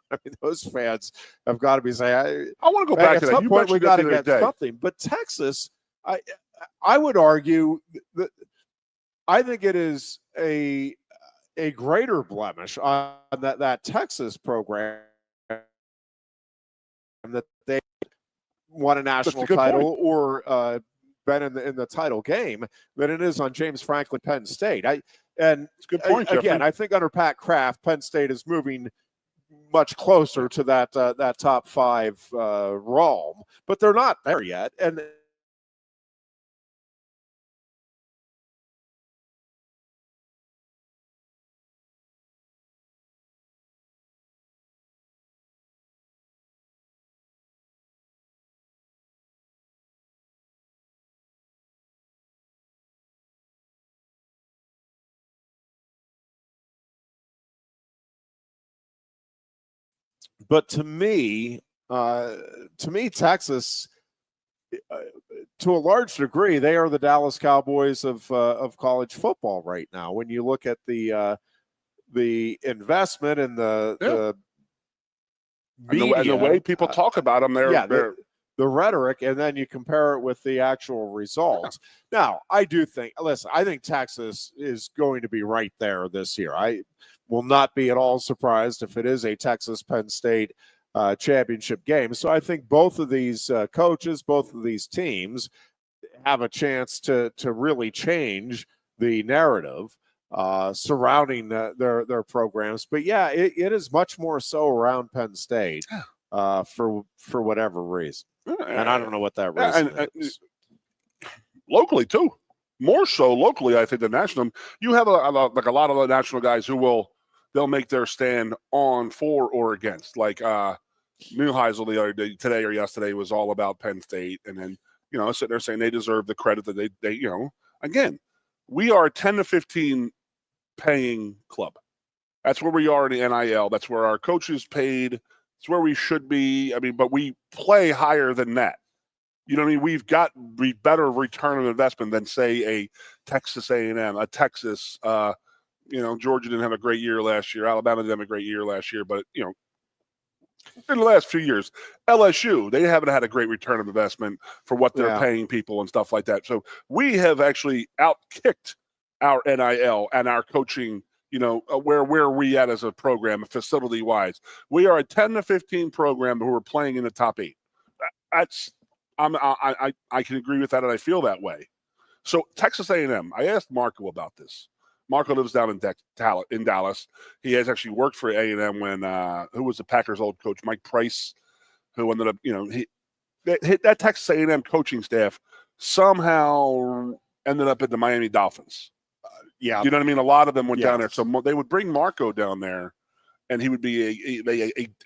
I mean, those fans have got to be saying, I want to go back to that. At some point, we got to get something. But Texas, I would argue that I think it is a greater blemish on that Texas program that they won a national title or been in the title game than it is on James Franklin Penn State. It's a good point, again, I think under Pat Kraft, Penn State is moving much closer to that top 5 realm, but they're not there yet. And but to me, Texas, to a large degree, they are the Dallas Cowboys of college football right now. When you look at the investment and the media, and the way people talk about them, the rhetoric, and then you compare it with the actual results. Yeah. Now, I think Texas is going to be right there this year. I will not be at all surprised if it is a Texas-Penn State championship game. So I think both of these coaches, both of these teams have a chance to really change the narrative surrounding their programs. But yeah, it is much more so around Penn State for whatever reason. And I don't know what that reason is. Locally, too. More so locally, I think, than national. You have a lot of the national guys who they'll make their stand on, for, or against. Like Neuheisel the other day, today or yesterday, was all about Penn State. And then, sitting there saying they deserve the credit that they again, we are a 10 to 15 paying club. That's where we are in the NIL. That's where our coaches paid. It's where we should be. I mean, but we play higher than that. You know what I mean? We've got better return on investment than, say, a Texas A&M, a Texas. Georgia didn't have a great year last year. Alabama didn't have a great year last year. But, in the last few years, LSU, they haven't had a great return on investment for what they're paying people and stuff like that. So we have actually outkicked our NIL and our coaching. Where are we at as a program, facility-wise? We are a 10 to 15 program who are playing in the top 8. I can agree with that, and I feel that way. So Texas A&M, I asked Marco about this. Marco lives down in Dallas. He has actually worked for A&M when who was the Packers' old coach, Mike Price, who ended up, that Texas A&M coaching staff somehow ended up at the Miami Dolphins. Yeah. You know what I mean? A lot of them went down there. So they would bring Marco down there, and he would be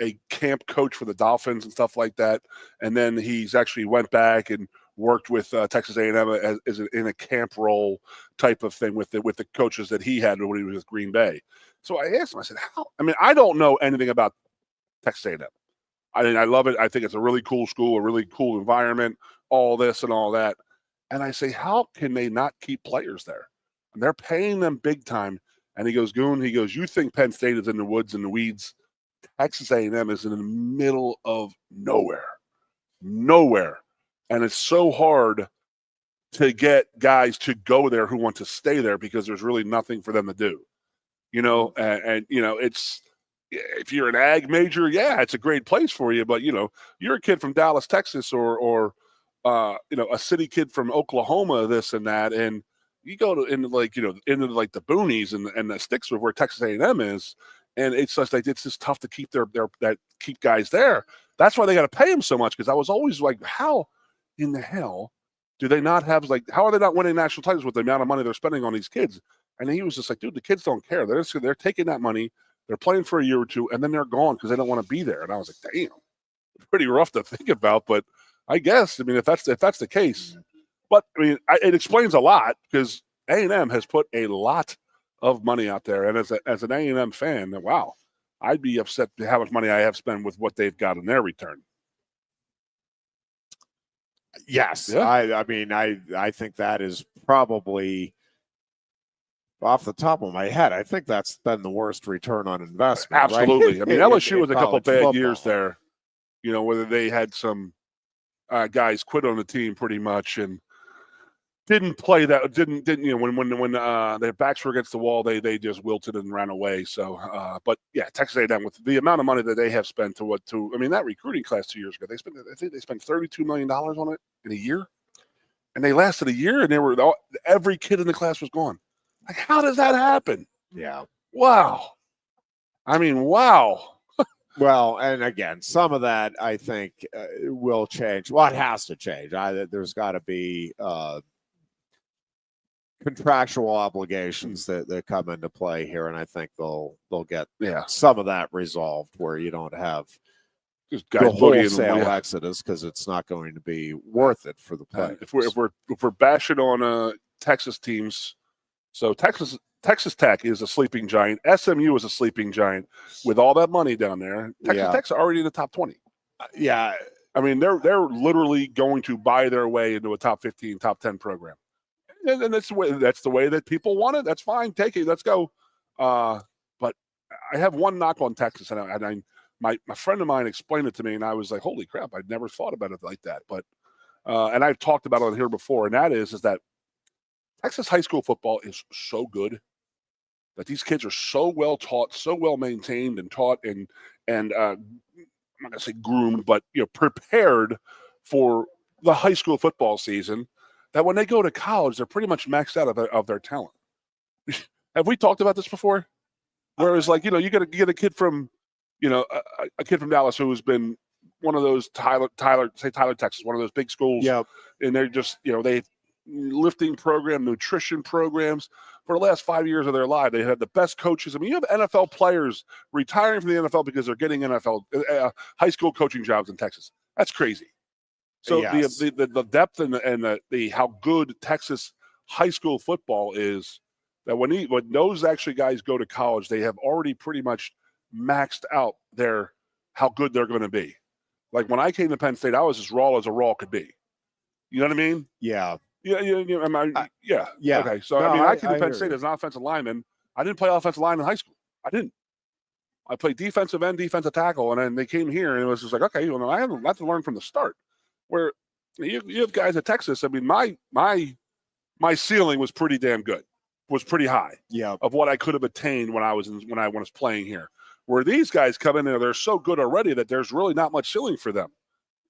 a camp coach for the Dolphins and stuff like that. And then he's actually went back and worked with Texas A&M in a camp role type of thing with the coaches that he had when he was with Green Bay. So I asked him, I said, how? I mean, I don't know anything about Texas A&M. I mean, I love it. I think it's a really cool school, a really cool environment, all this and all that. And I say, how can they not keep players there? And they're paying them big time. And he goes, Goon, you think Penn State is in the woods and the weeds? Texas A&M is in the middle of nowhere. And it's so hard to get guys to go there who want to stay there because there's really nothing for them to do. It's, if you're an ag major, yeah, it's a great place for you. But, you're a kid from Dallas, Texas, or a city kid from Oklahoma, this and that, and you go into the boonies and the sticks of where Texas A&M is, and it's just like it's just tough to keep keep guys there. That's why they got to pay them so much. Because I was always like, how in the hell do they not have how are they not winning national titles with the amount of money they're spending on these kids? And he was just like, dude, the kids don't care. They're taking that money, they're playing for a year or two, and then they're gone because they don't want to be there. And I was like, damn, pretty rough to think about, but I guess if that's the case, but it explains a lot because A&M has put a lot of money out there, and as an A&M fan, wow, I'd be upset to how much money I have spent with what they've got in their return. Yes, yeah. I think that is probably off the top of my head. I think that's been the worst return on investment. Absolutely. Right? LSU was a couple bad football. years there. Whether they had some guys quit on the team pretty much and didn't play that. Didn't when their backs were against the wall, they just wilted and ran away. So, but yeah, Texas A&M with the amount of money that they have spent that recruiting class 2 years ago, I think they spent $32 million on it in a year, and they lasted a year, and every kid in the class was gone. Like, how does that happen? Yeah. Wow. Wow. Well, and again, some of that I think will change. Well, it has to change. There's got to be contractual obligations that come into play here, and I think they'll get some of that resolved where you don't have just the wholesale exodus because it's not going to be worth it for the players. If we're bashing on Texas teams, so Texas Tech is a sleeping giant. SMU is a sleeping giant with all that money down there. Texas Tech's already in the top 20. Yeah. They're literally going to buy their way into a top 15, top 10 program. And that's the way that people want it. That's fine. Take it. Let's go. But I have one knock on Texas, and my friend of mine explained it to me, and I was like, holy crap, I'd never thought about it like that. But and I've talked about it on here before, and that is that Texas high school football is so good that these kids are so well taught, so well maintained and taught, and I'm not going to say groomed, but prepared for the high school football season, that when they go to college, they're pretty much maxed out of their talent. Have we talked about this before? Whereas, you get a kid from, a kid from Dallas who has been one of those Tyler, Texas, one of those big schools. Yeah. And they're just, they lifting program, nutrition programs for the last 5 years of their life. They had the best coaches. You have NFL players retiring from the NFL because they're getting NFL high school coaching jobs in Texas. That's crazy. So yes. the depth and the how good Texas high school football is, that when those actually guys go to college, they have already pretty much maxed out how good they're going to be. Like when I came to Penn State, I was as raw as a raw could be. You know what I mean? Yeah. Yeah. Okay. So I came to Penn State as an offensive lineman. I didn't play offensive line in high school. I didn't. I played defensive end, defensive tackle, and then they came here, and it was just like, okay, I have a lot to learn from the start. Where you have guys at Texas. My ceiling was pretty damn good, was pretty high. Yeah. Of what I could have attained when I was playing here. Where these guys come in there, they're so good already that there's really not much ceiling for them,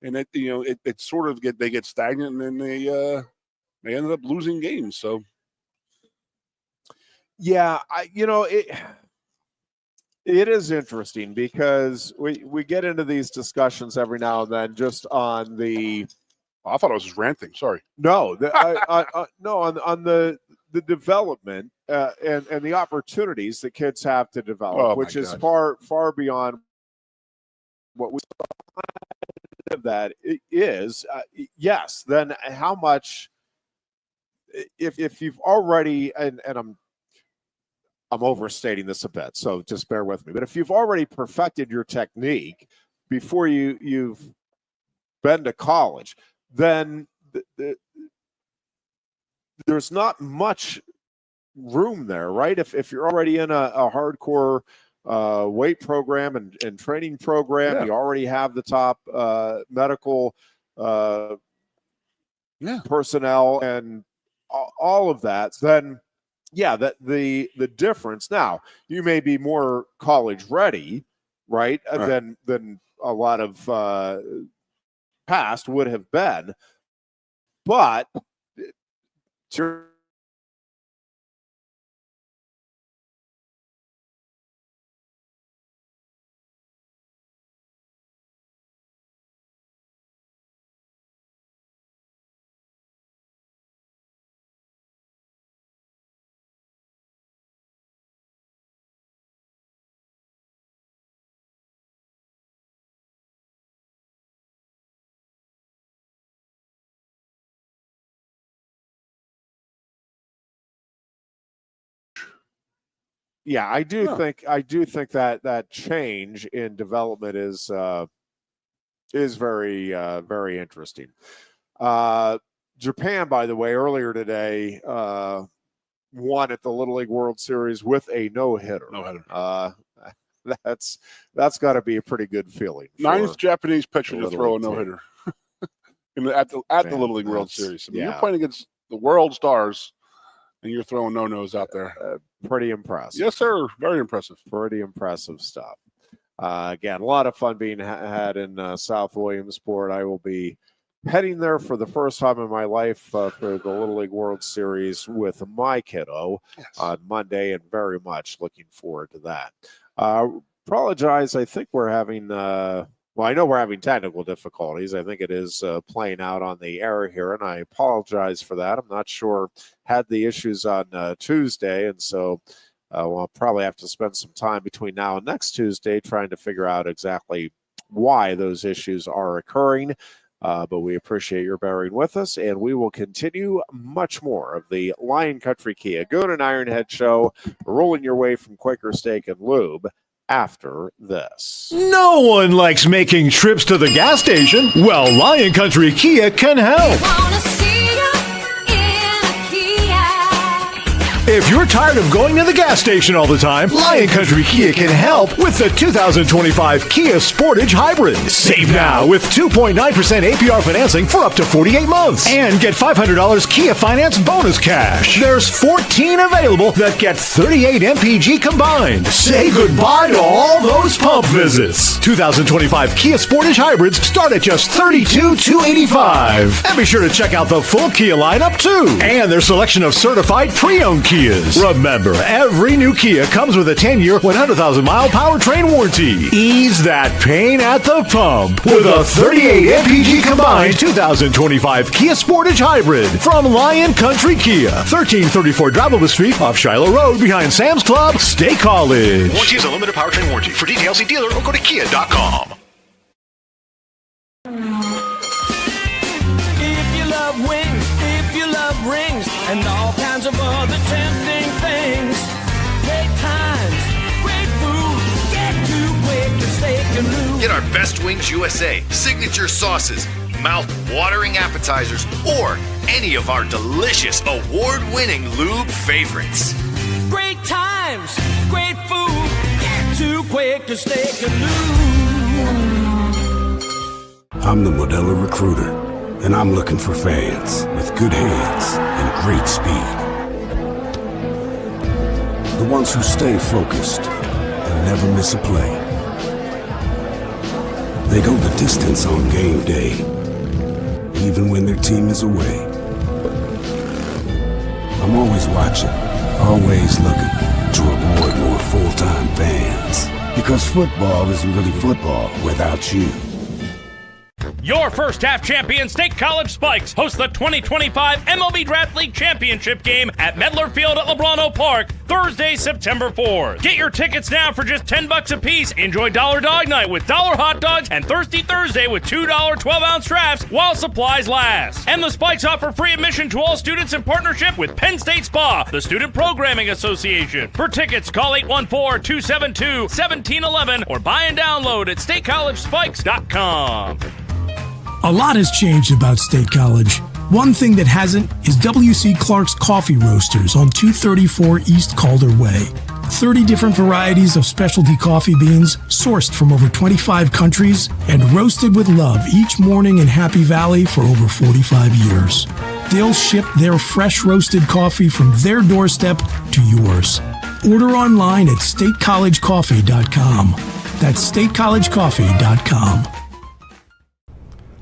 and it sort of they get stagnant, and then they ended up losing games. So yeah, it is interesting because we get into these discussions every now and then just on the. I thought I was just ranting. Sorry. No, on the development and the opportunities that kids have to develop, which is far beyond what we of that is. Yes, then how much if you've already and I'm overstating this a bit, so just bear with me. But if you've already perfected your technique before you've been to college, then there's not much room there, right? If you're already in a hardcore weight program and training program, you already have the top medical personnel and all of that, then that the difference. Now, you may be more college ready, right? Than a lot of past would have been, But to yeah, I do think that change in development is very very interesting. Japan, by the way, earlier today won at the Little League World Series with a no-hitter. That's got to be a pretty good feeling. Ninth Japanese pitcher to throw a no-hitter at the Little League World Series. I mean, you're playing against the world stars, and you're throwing no-nos out there. Pretty impressive. Yes, sir. Very impressive. Pretty impressive stuff. Again, a lot of fun being had in South Williamsport. I will be heading there for the first time in my life for the Little League World Series with my kiddo on Monday, and very much looking forward to that. Apologize. I think we're having, well, I know we're having technical difficulties. I think it is playing out on the air here, and I apologize for that. I'm not sure. Had the issues on Tuesday, and so we'll probably have to spend some time between now and next Tuesday trying to figure out exactly why those issues are occurring. But we appreciate your bearing with us, and we will continue much more of the Lion Country Kia Goon and Ironhead show, rolling your way from Quaker Steak and Lube after this. No one likes making trips to the gas station. Well, Lion Country Kia can help. If you're tired of going to the gas station all the time, Lion Country Kia can help with the 2025 Kia Sportage Hybrid. Save now with 2.9% APR financing for up to 48 months. And get $500 Kia Finance bonus cash. There's 14 available that get 38 MPG combined. Say goodbye to all those pump visits. 2025 Kia Sportage Hybrids start at just $32,285. And be sure to check out the full Kia lineup too. And their selection of certified pre-owned Kias. Remember, every new Kia comes with a 10-year, 100,000-mile powertrain warranty. Ease that pain at the pump with a 38 MPG combined 2025 Kia Sportage Hybrid from Lion Country Kia, 1334 Drivable Street off Shiloh Road behind Sam's Club, State College. Warranty is a limited powertrain warranty. For details, see dealer or go to kia.com. If you love wings, if you love rings, and all kinds of other tempting things, great times, great food, get to Quaker Steak Lube. Get our Best Wings USA, signature sauces, mouth-watering appetizers, or any of our delicious award-winning lube favorites. Great times, great food, get to Quaker Steak Lube. I'm the Modelo Recruiter, and I'm looking for fans with good hands and great speed. The ones who stay focused and never miss a play. They go the distance on game day, even when their team is away. I'm always watching, always looking to reward more full-time fans. Because football isn't really football without you. Your first half champion State College Spikes host the 2025 MLB Draft League Championship game at Medler Field at Lebrano Park, Thursday, September 4th. Get your tickets now for just $10 a piece. Enjoy Dollar Dog Night with $1 hot dogs and Thirsty Thursday with $2 12-ounce drafts while supplies last. And the Spikes offer free admission to all students in partnership with Penn State Spa, the Student Programming Association. For tickets, call 814-272-1711 or buy and download at statecollegespikes.com. A lot has changed about State College. One thing that hasn't is W.C. Clark's Coffee Roasters on 234 East Calder Way. 30 different varieties of specialty coffee beans sourced from over 25 countries and roasted with love each morning in Happy Valley for over 45 years. They'll ship their fresh roasted coffee from their doorstep to yours. Order online at statecollegecoffee.com. That's statecollegecoffee.com.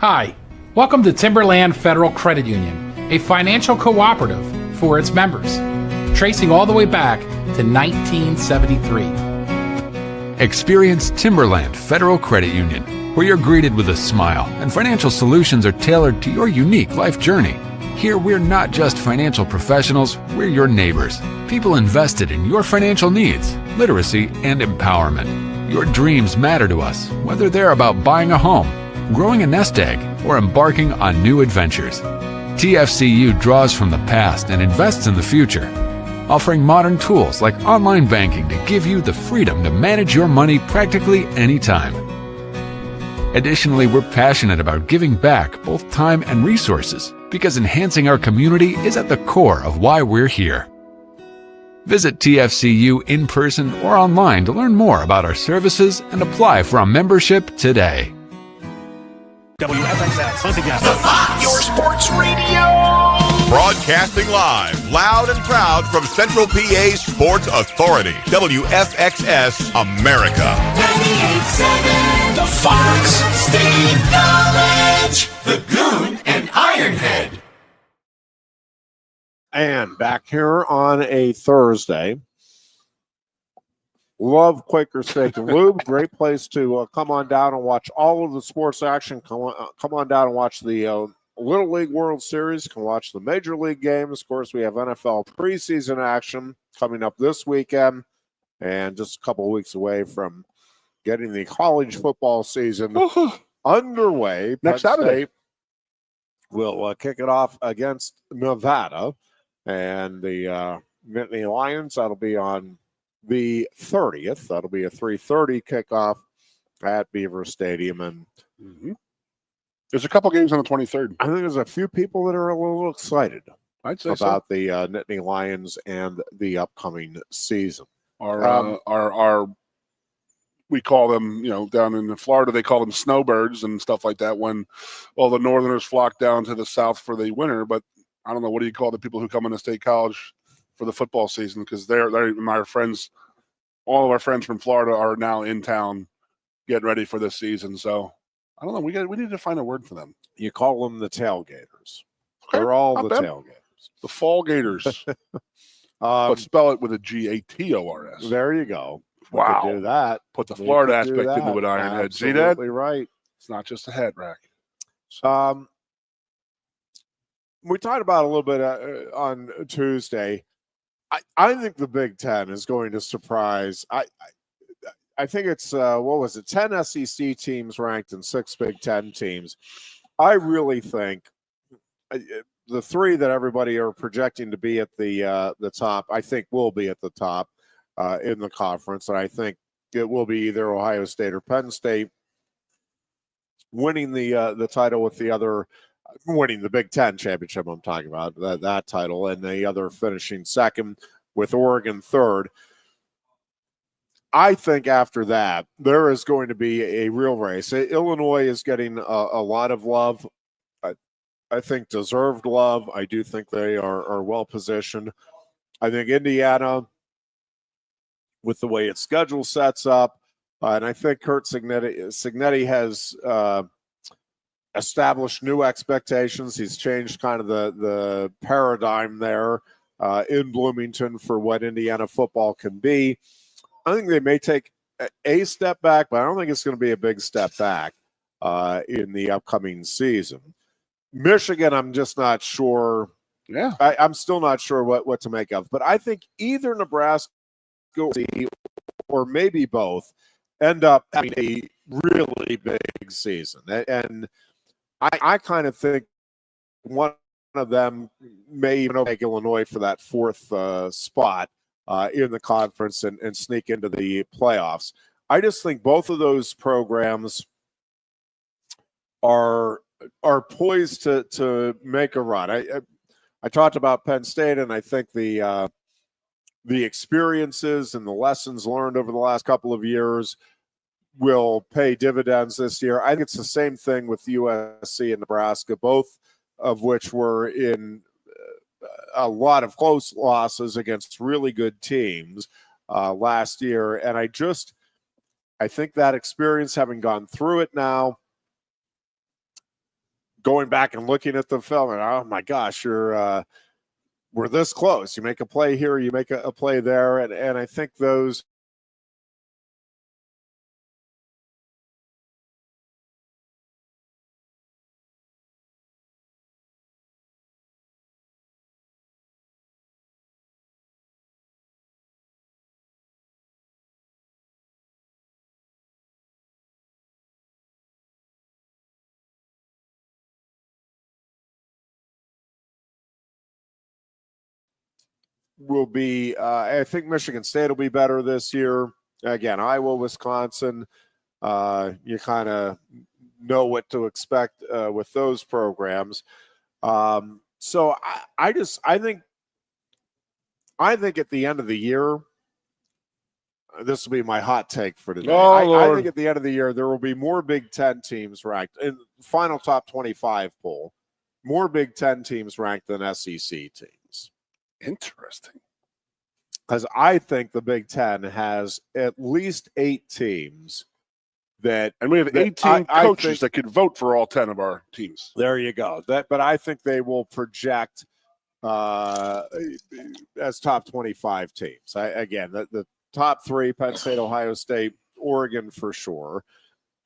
Hi, Welcome to Timberland Federal Credit Union, a financial cooperative for its members, tracing all the way back to 1973. Experience Timberland Federal Credit Union, where you're greeted with a smile and financial solutions are tailored to your unique life journey. Here, we're not just financial professionals, we're your neighbors. People invested in your financial needs, literacy, and empowerment. Your dreams matter to us, whether they're about buying a home, growing a nest egg, or embarking on new adventures. TFCU draws from the past and invests in the future, offering modern tools like online banking to give you the freedom to manage your money practically anytime. Additionally, we're passionate about giving back both time and resources because enhancing our community is at the core of why we're here. Visit TFCU in person or online to learn more about our services and apply for a membership today. WFXS, once again, your sports radio. Broadcasting live, loud and proud from Central PA's Sports Authority, WFXS America. 98.7, the Fox, State College, the Goon and Ironhead. And back here on a Thursday. Love Quaker Steak Lube. Great place to come on down and watch all of the sports action. Come on down and watch the Little League World Series. Come watch the Major League games. Of course, we have NFL preseason action coming up this weekend, and just a couple of weeks away from getting the college football season underway. Next Saturday. We'll kick it off against Nevada and the Nittany Lions. That'll be on the 30th. That'll be a 3:30 kickoff at Beaver Stadium. And there's a couple games on the 23rd. I think there's a few people that are a little excited I'd say about the Nittany Lions and the upcoming season. Our we call them, down in Florida, they call them snowbirds and stuff like that when all the Northerners flock down to the South for the winter. But I don't know, what do you call the people who come into State College for the football season? Because they're my friends. All of our friends from Florida are now in town getting ready for this season. So I don't know. We need to find a word for them. You call them the tailgaters. Okay, They're all the tailgaters. The fall gators. But spell it with a Gators. There you go. Wow. Do that. Put the Florida aspect into it, Ironhead. See that? Absolutely right. It's not just a hat rack. We talked about a little bit on Tuesday. I think the Big Ten is going to surprise. I think it's 10 SEC teams ranked and 6 Big Ten teams. I really think the 3 that everybody are projecting to be at the top, I think will be at the top in the conference, and I think it will be either Ohio State or Penn State winning the title, with the other winning the Big Ten championship. I'm talking about that title, and the other finishing second, with Oregon third. I think after that, there is going to be a real race. Illinois is getting a lot of love. I think deserved love. I do think they are well positioned. I think Indiana, with the way its schedule sets up, and I think Kurt Cignetti has established new expectations. He's changed kind of the paradigm there in Bloomington for what Indiana football can be. I think they may take a step back, but I don't think it's going to be a big step back in the upcoming season. Michigan, I'm just not sure. Yeah, I'm still not sure what to make of. But I think either Nebraska or maybe both end up having a really big season. And I kind of think one of them may even take Illinois for that 4th spot in the conference and sneak into the playoffs. I just think both of those programs are poised to make a run. I talked about Penn State, and I think the experiences and the lessons learned over the last couple of years will pay dividends this year. I think it's the same thing with USC and Nebraska, both of which were in a lot of close losses against really good teams last year. And I think that experience, having gone through it now, going back and looking at the film, and oh my gosh, we're this close. You make a play here, you make a play there, and I think those will be, I think Michigan State will be better this year. Again, Iowa, Wisconsin, you kind of know what to expect with those programs. So I think at the end of the year, this will be my hot take for today. I think at the end of the year, there will be more Big Ten teams ranked in final top 25 poll, more Big Ten teams ranked than SEC teams. Interesting. Because I think the Big Ten has at least 8 teams and we have 18 coaches that could vote for all 10 of our teams. There you go. But I think they will project as top 25 teams. Again, the top 3, Penn State, Ohio State, Oregon for sure.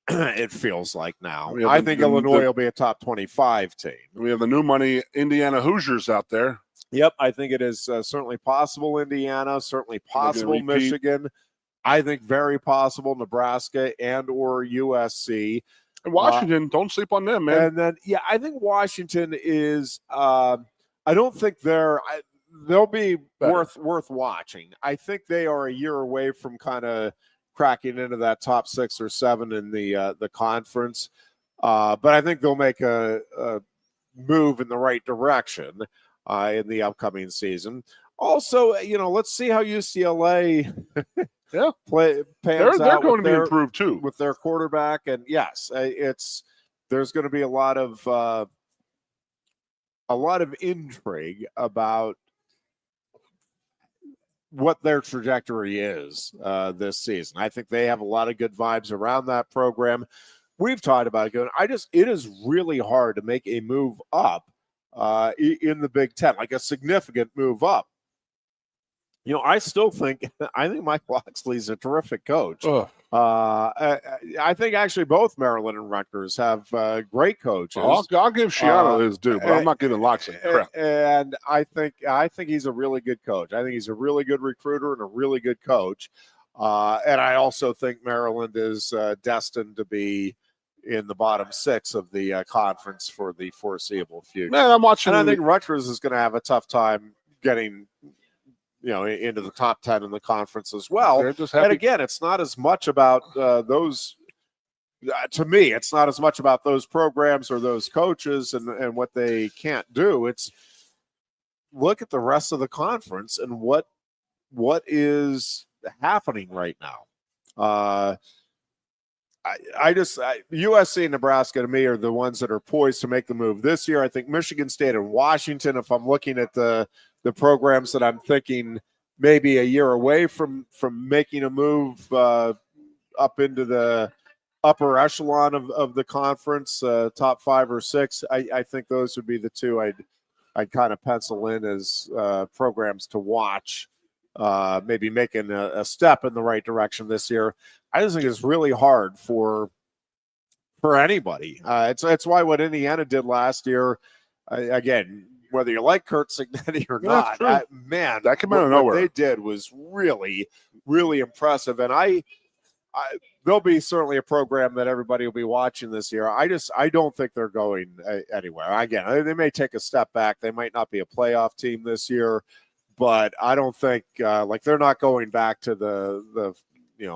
It feels like now. I think Illinois will be a top 25 team. We have the new money Indiana Hoosiers out there. Yep, I think it is certainly possible Indiana, certainly possible Michigan. I think very possible Nebraska and or USC. And Washington, don't sleep on them, man. And then, I think Washington is I don't think they'll be worth watching. I think they are a year away from kind of cracking into that top 6 or 7 in the conference. But I think they'll make a move in the right direction in the upcoming season. Also, let's see how UCLA pans they're out. Going to be improved too with their quarterback. And yes, there's going to be a lot of intrigue about what their trajectory is this season. I think they have a lot of good vibes around that program. We've talked about it. It is really hard to make a move up in the Big Ten, like a significant move up. I think Mike Loxley's a terrific coach. I think actually both Maryland and Rutgers have great coaches. I'll give Shiano his due, but I'm not giving Loxley crap. And I think he's a really good coach. I think he's a really good recruiter and a really good coach. And I also think Maryland is destined to be in the bottom 6 of the conference for the foreseeable future. Man, I'm watching. And I think Rutgers is going to have a tough time getting into the top 10 in the conference as well. And again, it's not as much about those. To me, it's not as much about those programs or those coaches and what they can't do. It's look at the rest of the conference and what is happening right now. USC and Nebraska to me are the ones that are poised to make the move this year. I think Michigan State and Washington, if I'm looking at the programs that I'm thinking maybe a year away from making a move up into the upper echelon of the conference, top 5 or 6, I think those would be the 2 I'd kind of pencil in as programs to watch, maybe making a step in the right direction this year. I just think it's really hard for anybody. It's why what Indiana did last year, again, whether you like Kurt Cignetti or not, that came out of nowhere. What they did was really, really impressive. And there'll be certainly a program that everybody will be watching this year. I don't think they're going anywhere. Again, they may take a step back. They might not be a playoff team this year, but I don't think they're not going back to the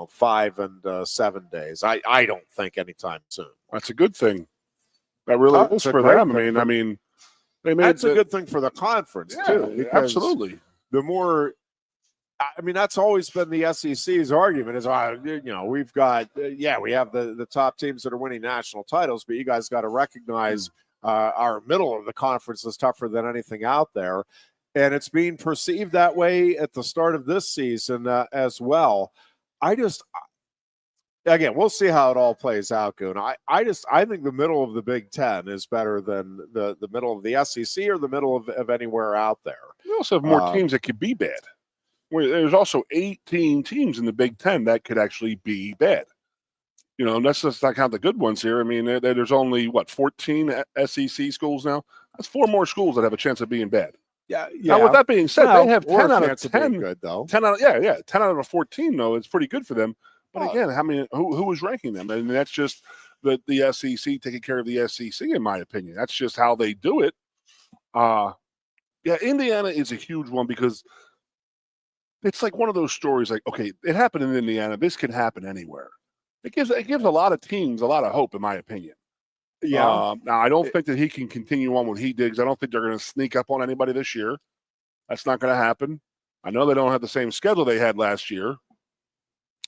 5 and 7 days. I don't think anytime soon. That's a good thing. That really is for them. I mean, that's a good thing for the conference too. Absolutely. The more, that's always been the SEC's argument is, we've got, we have the top teams that are winning national titles, but you guys got to recognize our middle of the conference is tougher than anything out there. And it's being perceived that way at the start of this season as well. again, we'll see how it all plays out, Goon. I think the middle of the Big Ten is better than the middle of the SEC or the middle of anywhere out there. We also have more teams that could be bad. There's also 18 teams in the Big Ten that could actually be bad. Let's just not count the good ones here. I mean, there's only, 14 SEC schools now? That's 4 more schools that have a chance of being bad. Yeah. Now, with that being said, they have 10 out of 10. Good, though. 10 out of 14, though. It's pretty good for them. But again, who is ranking them? And that's just the SEC taking care of the SEC, in my opinion. That's just how they do it. Indiana is a huge one because it's like one of those stories like, okay, it happened in Indiana. This can happen anywhere. It gives a lot of teams a lot of hope, in my opinion. Yeah. Now, I don't think that he can continue on what he did because I don't think they're going to sneak up on anybody this year. That's not going to happen. I know they don't have the same schedule they had last year.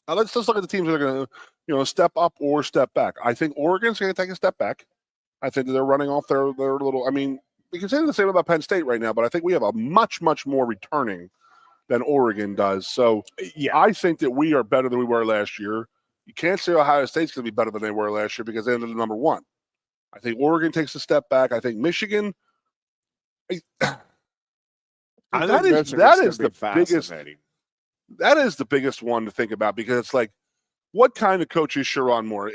Let's just look at the teams that are going to, step up or step back. I think Oregon's going to take a step back. I think that they're running off their little. I mean, we can say the same about Penn State right now, but I think we have a much, much more returning than Oregon does. So, I think that we are better than we were last year. You can't say Ohio State's going to be better than they were last year because they ended at number 1. I think Oregon takes a step back. I think Michigan. That is the biggest. That is the biggest one to think about because it's like, what kind of coach is Sherrod Moore?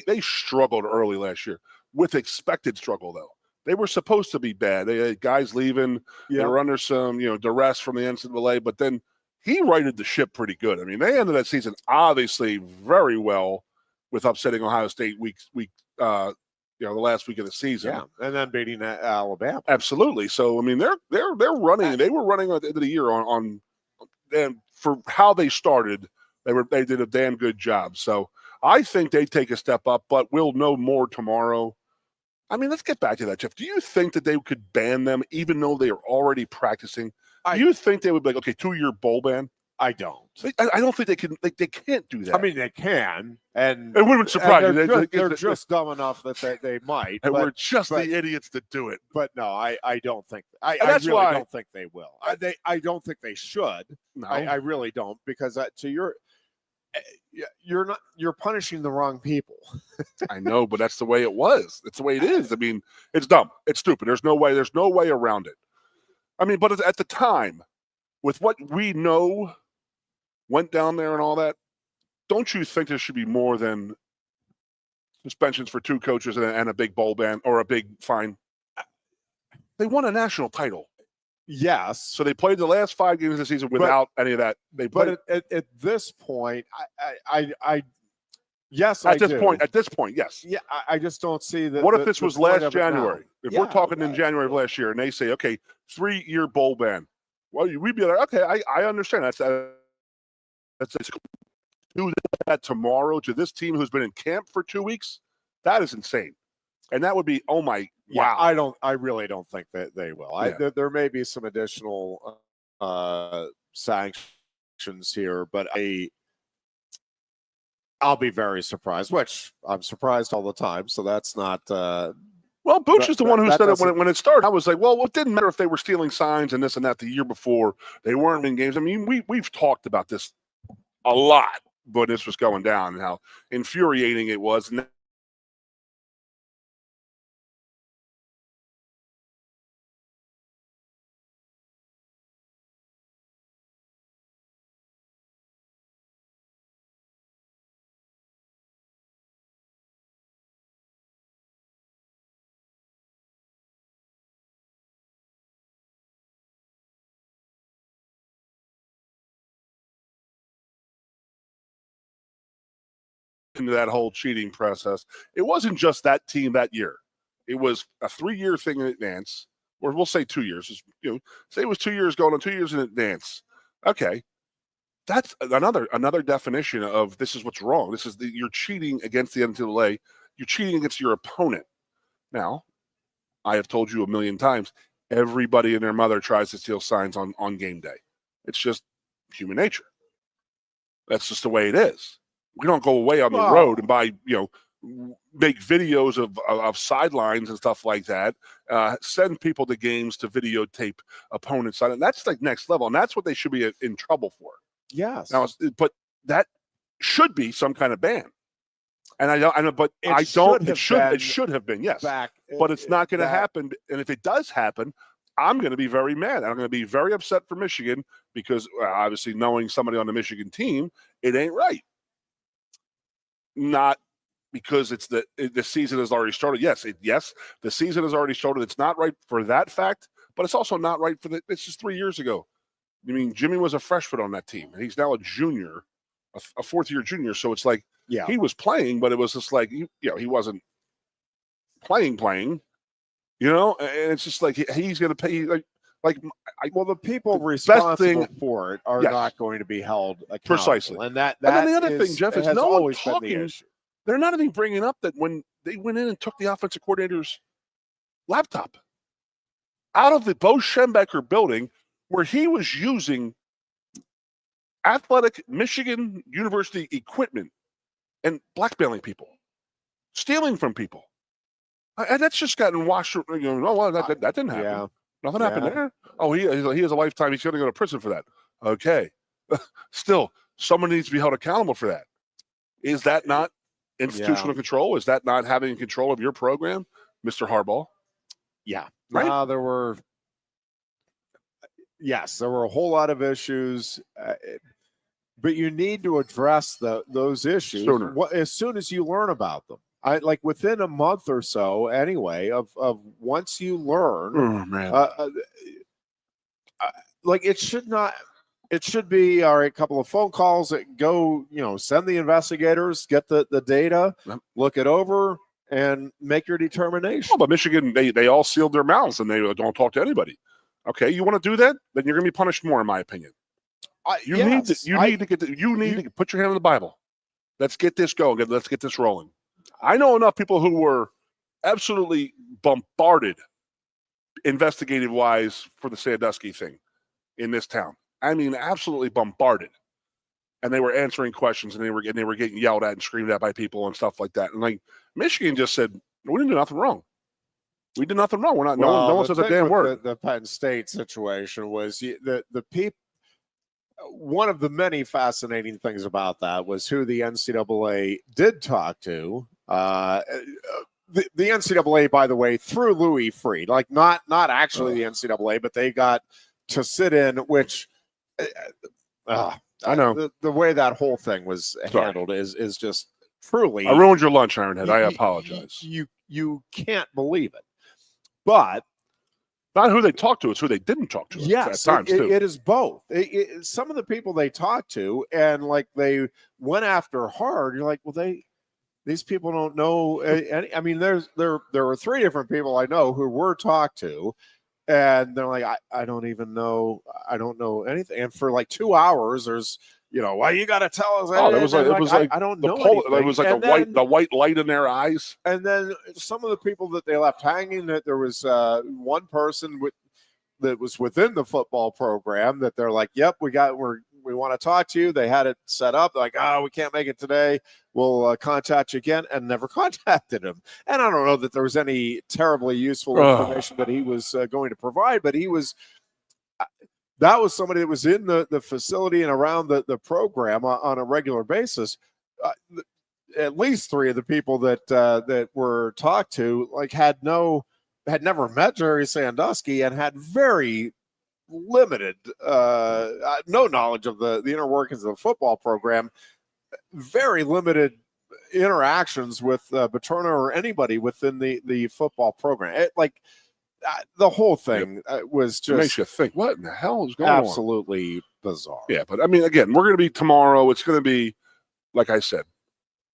They struggled early last year with expected struggle though. They were supposed to be bad. They had guys leaving. They were under some duress from the NCAA, but then he righted the ship pretty good. I mean, they ended that season obviously very well with upsetting Ohio State the last week of the season. Yeah, and then beating Alabama. Absolutely. So I mean, they're running. They were running at the end of the year on for how they started. They did a damn good job. So I think they take a step up, but we'll know more tomorrow. I mean, let's get back to that, Jeff. Do you think that they could ban them even though they are already practicing? Do you think they would be like, okay, 2-year bowl ban? I don't. I don't think they can. They can't do that. I mean, they can, and it wouldn't surprise you. They're just dumb enough that they might. And we're just the idiots that do it. But no, I don't think. I really don't think they will. I don't think they should. No. I really don't because you're punishing the wrong people. I know, but that's the way it was. It's the way it is. I mean, it's dumb. It's stupid. There's no way around it. I mean, but at the time, with what we know went down there and all that, don't you think there should be more than suspensions for 2 coaches and a big bowl ban or a big fine? They won a national title. Yes. So they played the last 5 games of the season without any of that. But at this point, yes, at this point, yes. Yeah, I just don't see that. What if this was last January? If we're talking in January of last year, and they say, okay, 3-year bowl ban. Well, we'd be like, okay, I understand. That's do that tomorrow to this team who's been in camp for 2 weeks. That is insane, and that would be wow. I really don't think that they will. There may be some additional sanctions here, but I'll be very surprised. Which I'm surprised all the time, so that's not. Well, Booch is the one who said it when it started. I was like, well, it didn't matter if they were stealing signs and this and that the year before. They weren't in games. I mean, we've talked about this a lot when this was going down and how infuriating it was. And into that whole cheating process. It wasn't just that team that year. It was a 3-year thing in advance, or we'll say 2 years. Say it was 2 years going on, 2 years in advance. Okay, that's another definition of this is what's wrong. This is you're cheating against the NCAA. You're cheating against your opponent. Now, I have told you a million times, everybody and their mother tries to steal signs on game day. It's just human nature. That's just the way it is. We don't go away on the road and make videos of sidelines and stuff like that. Send people to games to videotape opponents. And that's like next level. And that's what they should be in trouble for. Yes. Now, but that should be some kind of ban. And it should have been, yes. But it's not going to happen. And if it does happen, I'm going to be very mad. I'm going to be very upset for Michigan because obviously knowing somebody on the Michigan team, it ain't right. Not because the season has already started. Yes, the season has already started. It's not right for that fact, but it's also not right for it's just 3 years ago. I mean, Jimmy was a freshman on that team, and he's now a junior, a fourth-year junior. So it's like he was playing, but it was just like he wasn't playing. And it's just like he's going to pay the people responsible for it are not going to be held accountable. Precisely. And then the other thing, Jeff, is no one talking. They're not even bringing up that when they went in and took the offensive coordinator's laptop out of the Bo Schembechler building where he was using athletic Michigan University equipment and blackmailing people, stealing from people. And that's just gotten washed. That didn't happen. Yeah. Nothing happened there. Oh, he has a lifetime. He's going to go to prison for that. Okay. Still, someone needs to be held accountable for that. Is that not institutional control? Is that not having control of your program, Mr. Harbaugh? Yeah. Right? There were a whole lot of issues, but you need to address those issues as soon as you learn about them. Within a month or so, anyway, of once you learn. Oh, man. It should not. It should be all right. A couple of phone calls that go. Send the investigators, get the data, look it over, and make your determination. Well, but Michigan, they all sealed their mouths and they don't talk to anybody. Okay, you want to do that? Then you're going to be punished more, in my opinion. You need to put your hand on the Bible. Let's get this going. Let's get this rolling. I know enough people who were absolutely bombarded, investigative-wise, for the Sandusky thing in this town. I mean, absolutely bombarded. And they were answering questions, and they were getting yelled at and screamed at by people and stuff like that. And Michigan just said, "We didn't do nothing wrong. We did nothing wrong. We're not. No one says a damn word." The Penn State situation was the people. One of the many fascinating things about that was who the NCAA did talk to. The NCAA, by the way, through Louis Freed, not actually the NCAA, but they got to sit in, which I know the way that whole thing was handled is just truly. I ruined your lunch, Ironhead. I apologize. You can't believe it, but. Not who they talked to, it's who they didn't talk to. Yes, at times too. It is both. Some of the people they talked to, and they went after hard. You're like, well, these people don't know any. I mean, there were 3 different people I know who were talked to, and they're like, I don't even know. I don't know anything. And for 2 hours, there's well, you got to tell us. Oh, it was like I don't know. It was like the white light in their eyes. And then some of the people that they left hanging, that there was one person that was within the football program that they're like, "Yep, we want to talk to you." They had it set up. They're like, "Oh, we can't make it today. We'll contact you again," and never contacted him. And I don't know that there was any terribly useful information that he was going to provide, but he was. That was somebody that was in the facility and around the program on a regular basis. At least 3 of the people that were talked to had never met Jerry Sandusky and had very limited, no knowledge of the inner workings of the football program, very limited interactions with Paterno or anybody within the football program. The whole thing was just. It makes you think, what in the hell is going on? Absolutely bizarre. Yeah, but I mean, again, we're going to be tomorrow. It's going to be, like I said,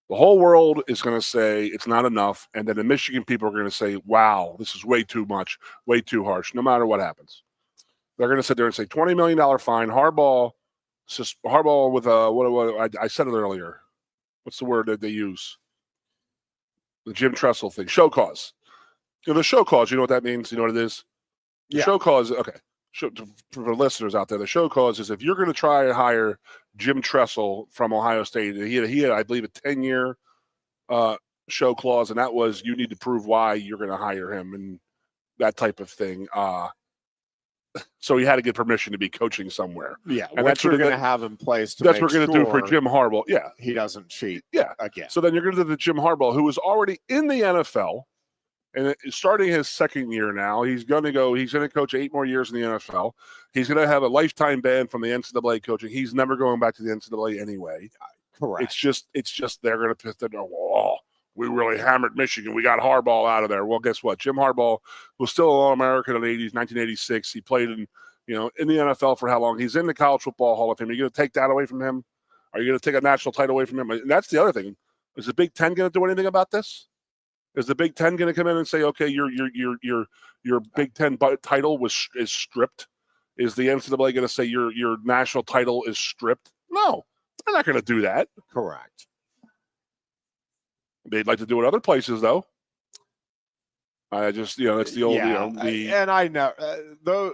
the whole world is going to say it's not enough. And then the Michigan people are going to say, wow, this is way too much, way too harsh, no matter what happens. They're going to sit there and say $20 million fine. Harbaugh with what I said it earlier. What's the word that they use? The Jim Tressel thing. Show cause. The show cause, you know what that means? You know what it is? The show cause, okay. For the listeners out there, the show cause is if you're going to try and hire Jim Tressel from Ohio State, he had I believe, a 10-year show clause, and that was you need to prove why you're going to hire him and that type of thing. So he had to get permission to be coaching somewhere. Yeah, and that's what you're going to have in place to that's make what we're going to do for Jim Harbaugh. Yeah. He doesn't cheat. Yeah. Again. So then you're going to do the Jim Harbaugh, who is already in the NFL and starting his second year now. He's going to coach 8 more years in the NFL. He's going to have a lifetime ban from the NCAA coaching. He's never going back to the NCAA anyway. Correct. It's just they're going to piss their we really hammered Michigan. We got Harbaugh out of there. Well, guess what? Jim Harbaugh was still an All-American in the 80s, 1986. He played in the NFL for how long? He's in the College Football Hall of Fame. Are you going to take that away from him? Are you going to take a national title away from him? And that's the other thing. Is the Big Ten going to do anything about this? Is the Big Ten going to come in and say, okay, your Big Ten title is stripped? Is the NCAA going to say your national title is stripped? No, they're not going to do that. Correct. They'd like to do it other places, though. I just, it's the old, and I know, though,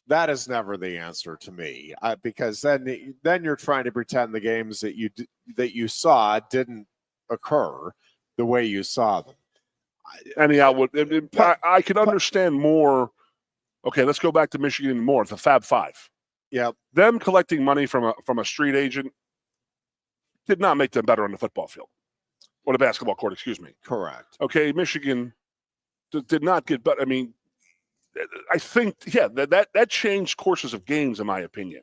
that is never the answer to me, because then you're trying to pretend the games that you saw didn't occur the way you saw them. Anyhow, I can understand more. Okay, let's go back to Michigan more. The Fab Five. Yeah, them collecting money from a street agent did not make them better on the football field. Or the basketball court, excuse me. Correct. Okay, Michigan did not get better. I mean, I think, that changed courses of games, in my opinion.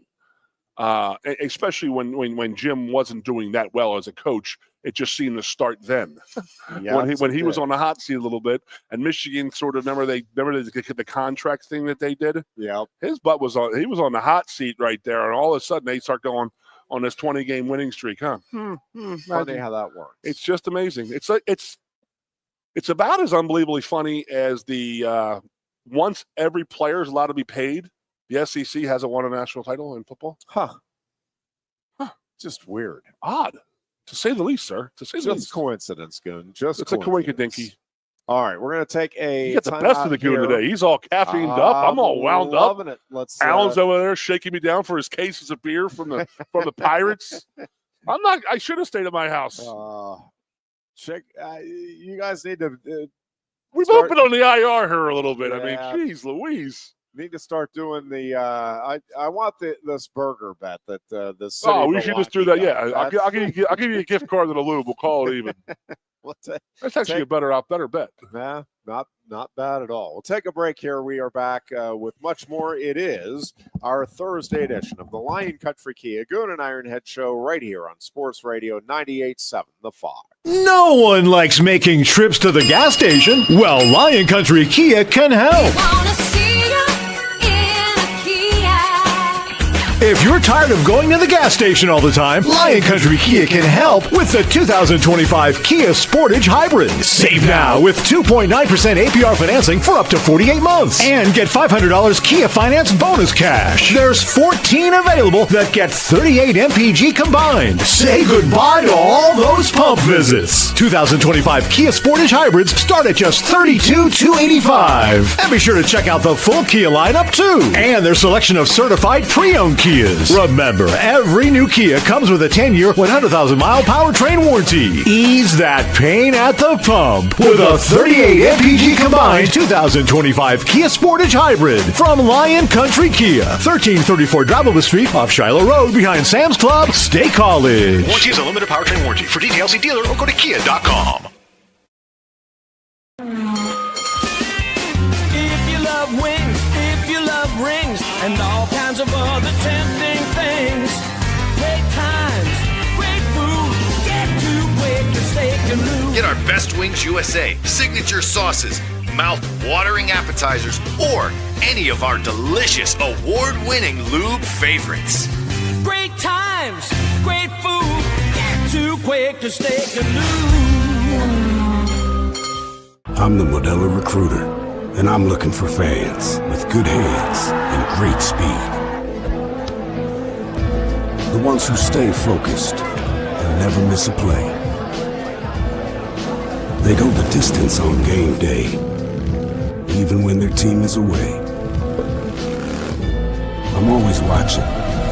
Especially when Jim wasn't doing that well as a coach. It just seemed to start then. when he was on the hot seat a little bit, and Michigan sort of remember the contract thing that they did. Yeah, his butt was on. He was on the hot seat right there, and all of a sudden they start going on this 20-game winning streak, huh? Funny how that works. It's just amazing. It's about as unbelievably funny as the once every player is allowed to be paid. The SEC hasn't won a national title in football. Huh. Just weird. Odd, to say the least, sir. To say the least. Just coincidence, Goon. It's a coinkydinky. All right, we're going to take a. You got the best of the Goon today. He's all caffeined up. I'm all wound up. Loving it. Alan's over there shaking me down for his cases of beer from the Pirates. I should have stayed at my house. You guys need to. We've opened on the IR here a little bit. Yeah. I mean, geez, Louise. Need to start doing the. I want this burger bet that the city. Oh, we should just do that. Yeah, I'll give you a gift card to the Lube. We'll call it even. That's actually a better bet. Nah, not bad at all. We'll take a break here. We are back with much more. It is our Thursday edition of the Lion Country Kia Goon and Ironhead show right here on Sports Radio 98.7 The Fox. No one likes making trips to the gas station. Well, Lion Country Kia can help. If you're tired of going to the gas station all the time, Lion Country Kia can help with the 2025 Kia Sportage Hybrid. Save now with 2.9% APR financing for up to 48 months. And get $500 Kia Finance bonus cash. There's 14 available that get 38 MPG combined. Say goodbye to all those pump visits. 2025 Kia Sportage Hybrids start at just $32,285. And be sure to check out the full Kia lineup too. And their selection of certified pre-owned Kias. Remember, every new Kia comes with a 10-year, 100,000-mile powertrain warranty. Ease that pain at the pump with a 38 MPG combined 2025 Kia Sportage Hybrid from Lion Country Kia, 1334 Drivable Street off Shiloh Road behind Sam's Club, State College. Warranty is a limited powertrain warranty. For details, see dealer or go to kia.com. If you love wings, if you love rings, and all kinds of other tempting things. Great times, great food. Get to Quaker Steak Lube. Get our Best Wings USA, signature sauces, mouth-watering appetizers, or any of our delicious award-winning lube favorites. Great times, great food. Get to Quaker Steak Lube. I'm the Modelo Recruiter, and I'm looking for fans with good hands and great speed. The ones who stay focused and never miss a play. They go the distance on game day, even when their team is away. I'm always watching,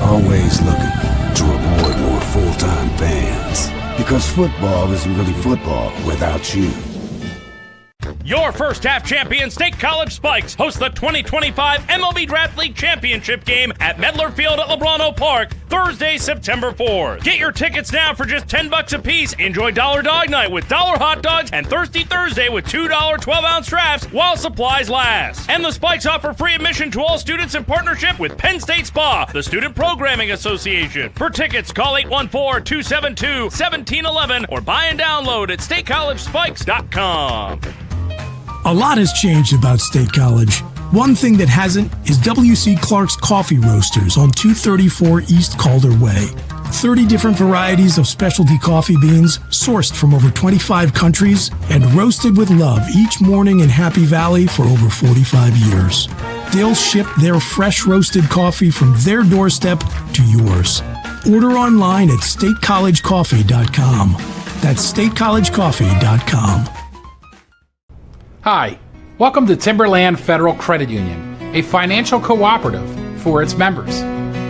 always looking to reward more full-time fans. Because football isn't really football without you. Your first half champion State College Spikes host the 2025 MLB Draft League Championship game at Medler Field at Lebrano Park Thursday, September 4th. Get your tickets now for just $10 a piece. Enjoy Dollar Dog Night with $1 hot dogs and Thirsty Thursday with $2 12-ounce drafts while supplies last. And the Spikes offer free admission to all students in partnership with Penn State Spa, the Student Programming Association. For tickets, call 814-272-1711 or buy and download at statecollegespikes.com. A lot has changed about State College. One thing that hasn't is W.C. Clark's Coffee Roasters on 234 East Calder Way. 30 different varieties of specialty coffee beans sourced from over 25 countries and roasted with love each morning in Happy Valley for over 45 years. They'll ship their fresh roasted coffee from their doorstep to yours. Order online at statecollegecoffee.com. That's statecollegecoffee.com. Hi, welcome to Timberland Federal Credit Union, a financial cooperative for its members,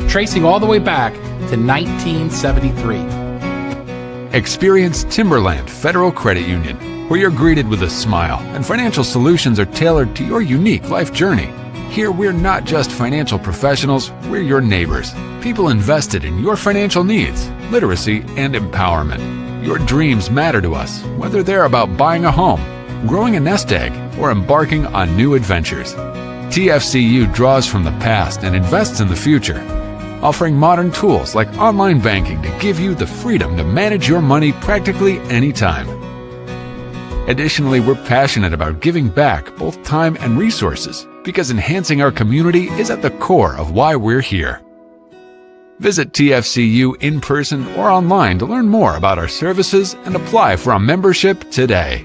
tracing all the way back to 1973. Experience Timberland Federal Credit Union, where you're greeted with a smile and financial solutions are tailored to your unique life journey. Here, we're not just financial professionals, we're your neighbors, people invested in your financial needs, literacy, and empowerment. Your dreams matter to us, whether they're about buying a home, growing a nest egg, or embarking on new adventures. TFCU draws from the past and invests in the future, offering modern tools like online banking to give you the freedom to manage your money practically anytime. Additionally, we're passionate about giving back both time and resources because enhancing our community is at the core of why we're here. Visit TFCU in person or online to learn more about our services and apply for a membership today.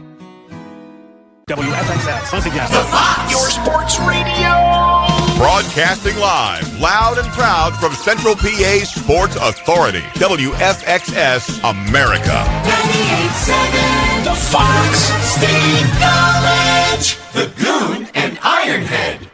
WFXS, once again, the Fox, your sports radio. Broadcasting live, loud and proud from Central PA's Sports Authority, WFXS America. 98.7, the Fox, State College, the Goon and Ironhead.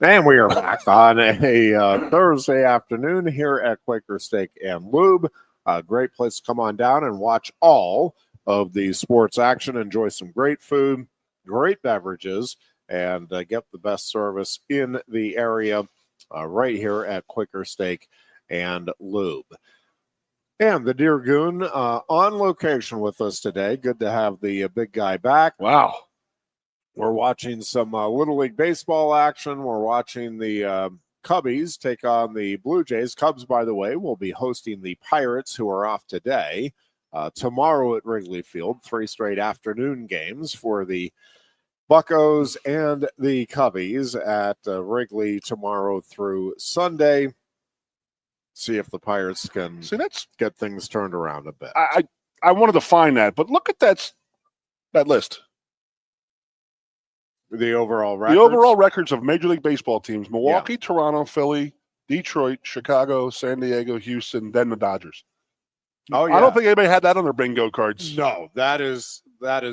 And we are back on a Thursday afternoon here at Quaker Steak and Lube. A great place to come on down and watch all of the sports action, enjoy some great food, great beverages, and get the best service in the area right here at Quaker Steak and Lube. And the Dear Goon on location with us today. Good to have the big guy back. Wow. We're watching some Little League Baseball action. We're watching the Cubbies take on the Blue Jays. Cubs, by the way, will be hosting the Pirates, who are off today. Tomorrow at Wrigley Field, 3 straight afternoon games for the Buccos and the Cubbies at Wrigley tomorrow through Sunday. See if the Pirates can get things turned around a bit. I wanted to find that, but look at that list. The overall records? The overall records of Major League Baseball teams: Milwaukee, Toronto, Philly, Detroit, Chicago, San Diego, Houston, then the Dodgers. Oh, yeah. I don't think anybody had that on their bingo cards. No, that is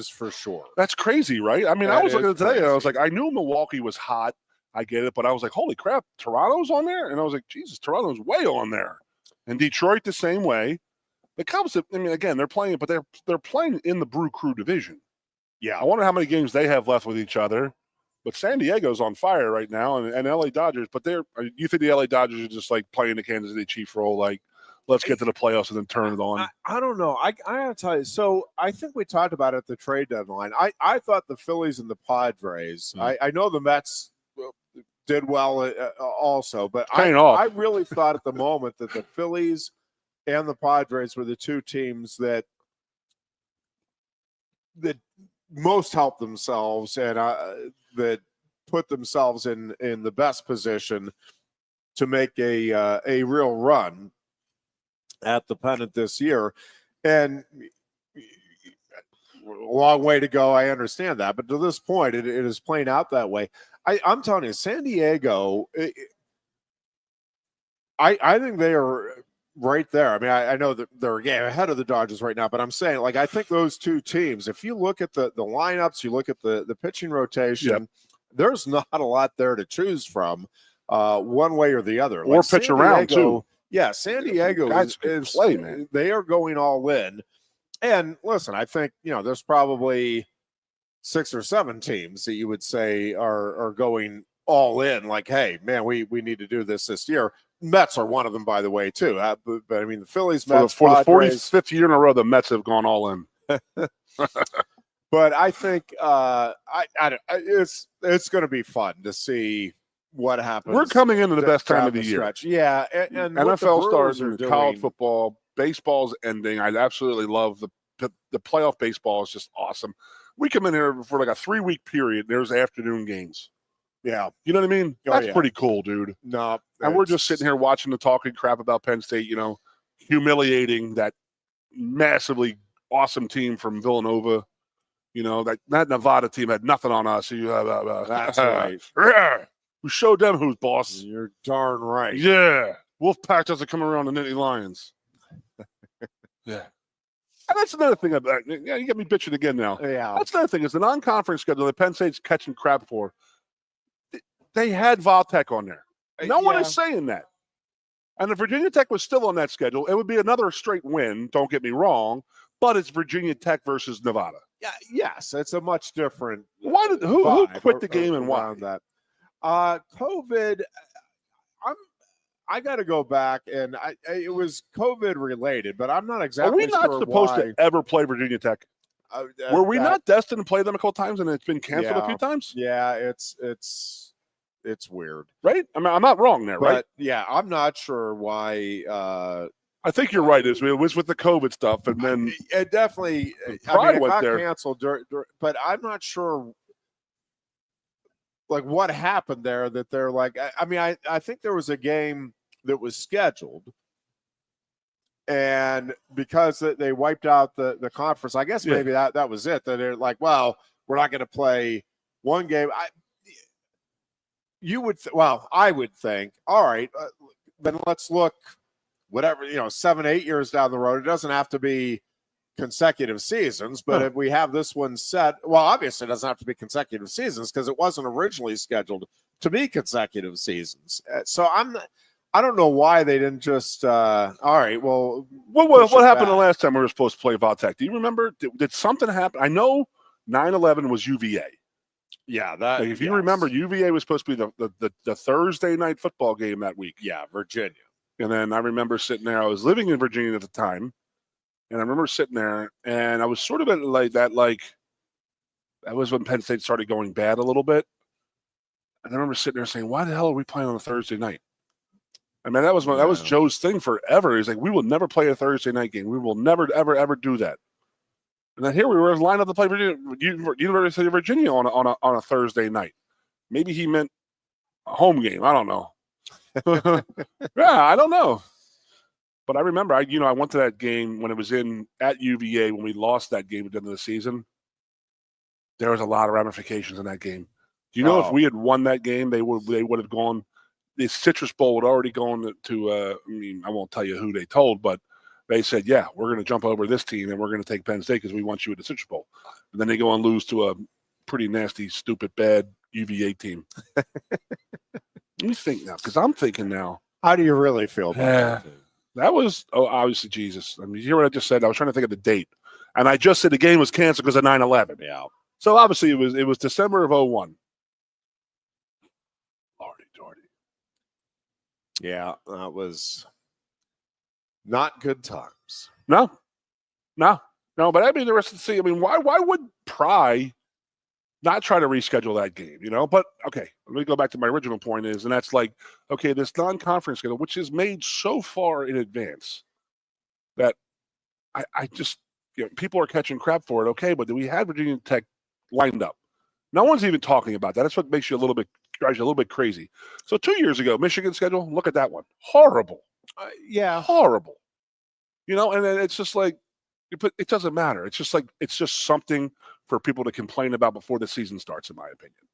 for sure. That's crazy, right? I mean, I was looking at it today, and I was like, I knew Milwaukee was hot. I get it, but I was like, holy crap, Toronto's on there? And I was like, Jesus, Toronto's way on there. And Detroit the same way. The Cubs, I mean, again, they're playing, but they're playing in the Brew Crew division. Yeah. I wonder how many games they have left with each other. But San Diego's on fire right now, and LA Dodgers. But you think the LA Dodgers are just like playing the Kansas City Chiefs role, like, let's get to the playoffs and then turn it on? I don't know. I gotta tell you. So I think we talked about it at the trade deadline. I thought the Phillies and the Padres. I know the Mets did well also, but I really thought at the moment that the Phillies and the Padres were the two teams that most helped themselves and that put themselves in the best position to make a real run at the pennant this year. And a long way to go, I understand that, but to this point it is playing out that way. I'm telling you, San Diego, I think they are right there. I mean, I know that they're ahead of the Dodgers right now, but I'm saying, like, I think those two teams, if you look at the lineups, you look at the pitching rotation, there's not a lot there to choose from one way or the other. Or pitch around, too. Yeah, San Diego is play, man. They are going all in. And listen, I think, there's probably 6 or 7 teams that you would say are going all in, like, hey, man, we need to do this year. Mets are one of them, by the way, too. But I mean, the Phillies, Mets, for the Padres, 45th year in a row, the Mets have gone all in. But I think it's going to be fun to see what happens. We're coming into the best time of the year. Stretch. Yeah, and NFL starts and college football, baseball's ending. I absolutely love the playoff baseball is just awesome. We come in here for like a 3-week period. There's afternoon games. Yeah, you know what I mean? That's pretty cool, dude. No, and we're just sitting here watching the talking crap about Penn State. Humiliating that massively awesome team from Villanova. That Nevada team had nothing on us. That's right. We showed them who's boss. You're darn right. Yeah. Wolfpack doesn't come around the Nittany Lions. Yeah. And that's another thing. You got me bitching again now. Yeah. That's another thing is the non-conference schedule that Penn State's catching crap for. They had Voltech on there. No one is saying that. And if Virginia Tech was still on that schedule, it would be another straight win. Don't get me wrong. But it's Virginia Tech versus Nevada. Yeah, yes, it's a much different. Who quit the game and why? That COVID. I got to go back, and it was COVID related, but I'm not exactly. Are we not sure supposed why. to ever play Virginia Tech? Were we not destined to play them a couple times, and it's been canceled a few times? Yeah, it's weird, right? I mean, I'm not wrong there, right? Yeah, I'm not sure why. I think you're right. It was with the COVID stuff, and then it definitely it got canceled. But I'm not sure, like, what happened there. That they're like, I think there was a game that was scheduled, and because they wiped out the conference, I guess maybe that was it. That they're like, well, we're not going to play one game. I would think, all right, then let's look. Whatever, 7-8 years down the road, it doesn't have to be consecutive seasons, but if we have this one set, well, obviously it doesn't have to be consecutive seasons because it wasn't originally scheduled to be consecutive seasons. So I don't know why they didn't just, all right, well. What happened the last time we were supposed to play Voltech? Do you remember? Did something happen? I know 9/11 was UVA. Yeah, that. If you remember, UVA was supposed to be the Thursday night football game that week. Yeah, Virginia. And then I remember sitting there. I was living in Virginia at the time, and I remember sitting there, and I was sort of like that was when Penn State started going bad a little bit. And I remember sitting there saying, "Why the hell are we playing on a Thursday night?" I mean, that was Joe's thing forever. He's like, "We will never play a Thursday night game. We will never, ever, ever do that." And then here we were lined up to play University of Virginia on a Thursday night. Maybe he meant a home game. I don't know. Yeah, I don't know. But I remember, I went to that game when it was at UVA when we lost that game at the end of the season. There was a lot of ramifications in that game. Do you know if we had won that game, they would have gone. The Citrus Bowl had already gone to. I won't tell you who they told, but they said, "Yeah, we're going to jump over this team and we're going to take Penn State because we want you at the Citrus Bowl." And then they go and lose to a pretty nasty, stupid, bad UVA team. Let me think now, because I'm thinking now. How do you really feel about that? That was, obviously, Jesus. I mean, you hear what I just said? I was trying to think of the date. And I just said the game was canceled because of 9/11. Yeah. So, obviously, it was December of 2001. Lordy. Yeah, that was not good times. No. But I'd be interested to see. I mean, why would Pry not try to reschedule that game, But, okay, let me go back to my original point and that's like, okay, this non-conference schedule, which is made so far in advance that I just, people are catching crap for it, okay, but we had Virginia Tech lined up. No one's even talking about that. That's what makes you drives you a little bit crazy. So 2 years ago, Michigan schedule, look at that one. Horrible. Yeah. Horrible. And then it's just like, it doesn't matter. It's just something for people to complain about before the season starts, in my opinion.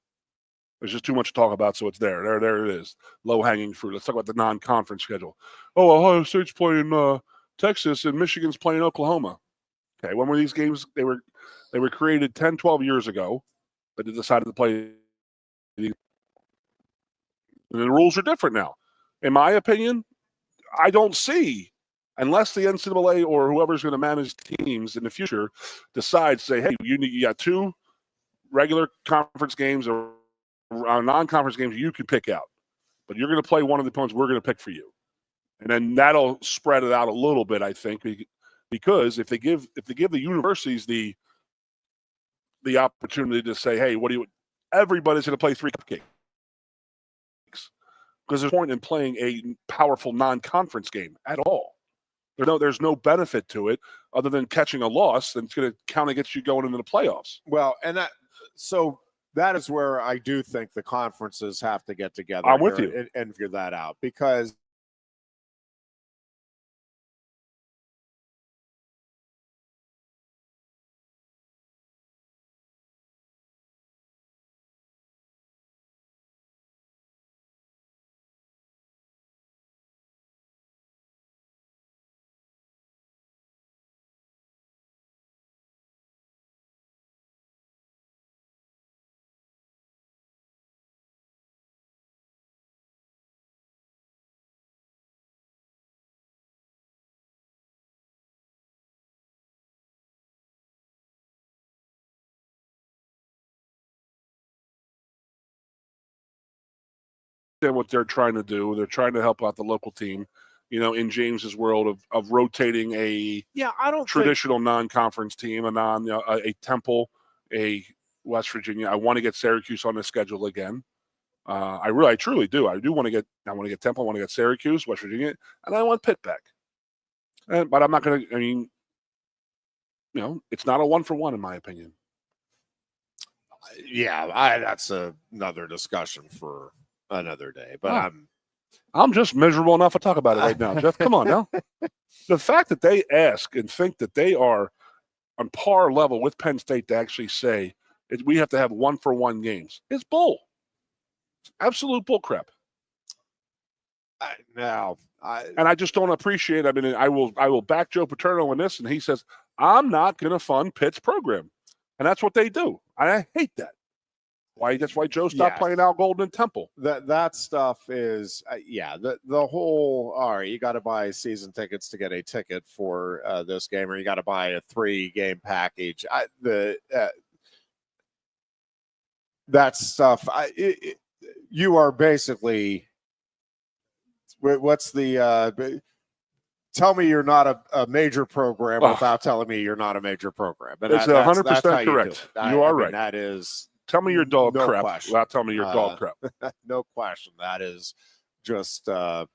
There's just too much to talk about, so it's there. There it is. Low-hanging fruit. Let's talk about the non-conference schedule. Oh, Ohio State's playing Texas and Michigan's playing Oklahoma. Okay, when were these games? They were created 10, 12 years ago, but they decided to play. And the rules are different now. In my opinion, I don't see unless the NCAA or whoever's going to manage teams in the future decides, say, hey, you got 2 regular conference games or non-conference games you can pick out, but you're going to play one of the opponents we're going to pick for you. And then that'll spread it out a little bit, I think, because if they give the universities the opportunity to say, hey, everybody's going to play 3 cupcakes. Because there's no point in playing a powerful non-conference game at all. There's no benefit to it other than catching a loss that's going to count against you going into the playoffs. Well, and that is where I do think the conferences have to get together. I'm with you. And figure that out, because what they're trying to do. They're trying to help out the local team, in James's world of rotating a traditional non-conference team, a Temple, a West Virginia. I want to get Syracuse on the schedule again. I truly do. I want to get Temple. I want to get Syracuse, West Virginia, and I want Pitt back. But I'm not going to. It's not a 1-for-1 in my opinion. Yeah, that's another discussion for another day. But I'm just miserable enough to talk about it right now, Jeff. Come on now. The fact that they ask and think that they are on par level with Penn State to actually say we have to have 1-for-1 games is bull. It's absolute bull crap. And I just don't appreciate. I mean, I will back Joe Paterno on this, and he says I'm not going to fund Pitt's program, and that's what they do. I hate that. That's why Joe stopped playing Al Golden and Temple. That stuff is the whole, all right, you got to buy season tickets to get a ticket for this game, or you got to buy a 3-game package. That stuff, you are basically, what's the tell me you're not a major program without telling me you're not a major program. And it's 100% correct. You are right. That is. Tell me your dog no crap question. without telling me your dog crap. No question. That is just the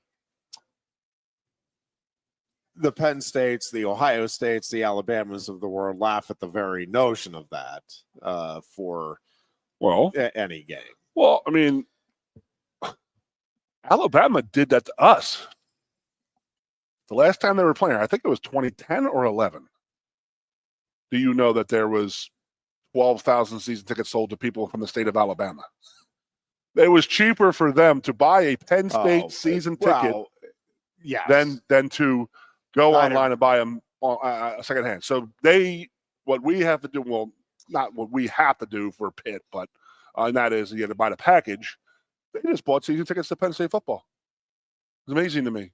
Penn States, the Ohio States, the Alabamas of the world laugh at the very notion of that for any game. Well, I mean, Alabama did that to us. The last time they were playing, I think it was 2010 or 11. Do you know that there was 12,000 season tickets sold to people from the state of Alabama? It was cheaper for them to buy a Penn State season ticket than to go online and buy them secondhand. So what we have to do, well, not what we have to do for Pitt, but and that is you have to buy the package. They just bought season tickets to Penn State football. It's amazing to me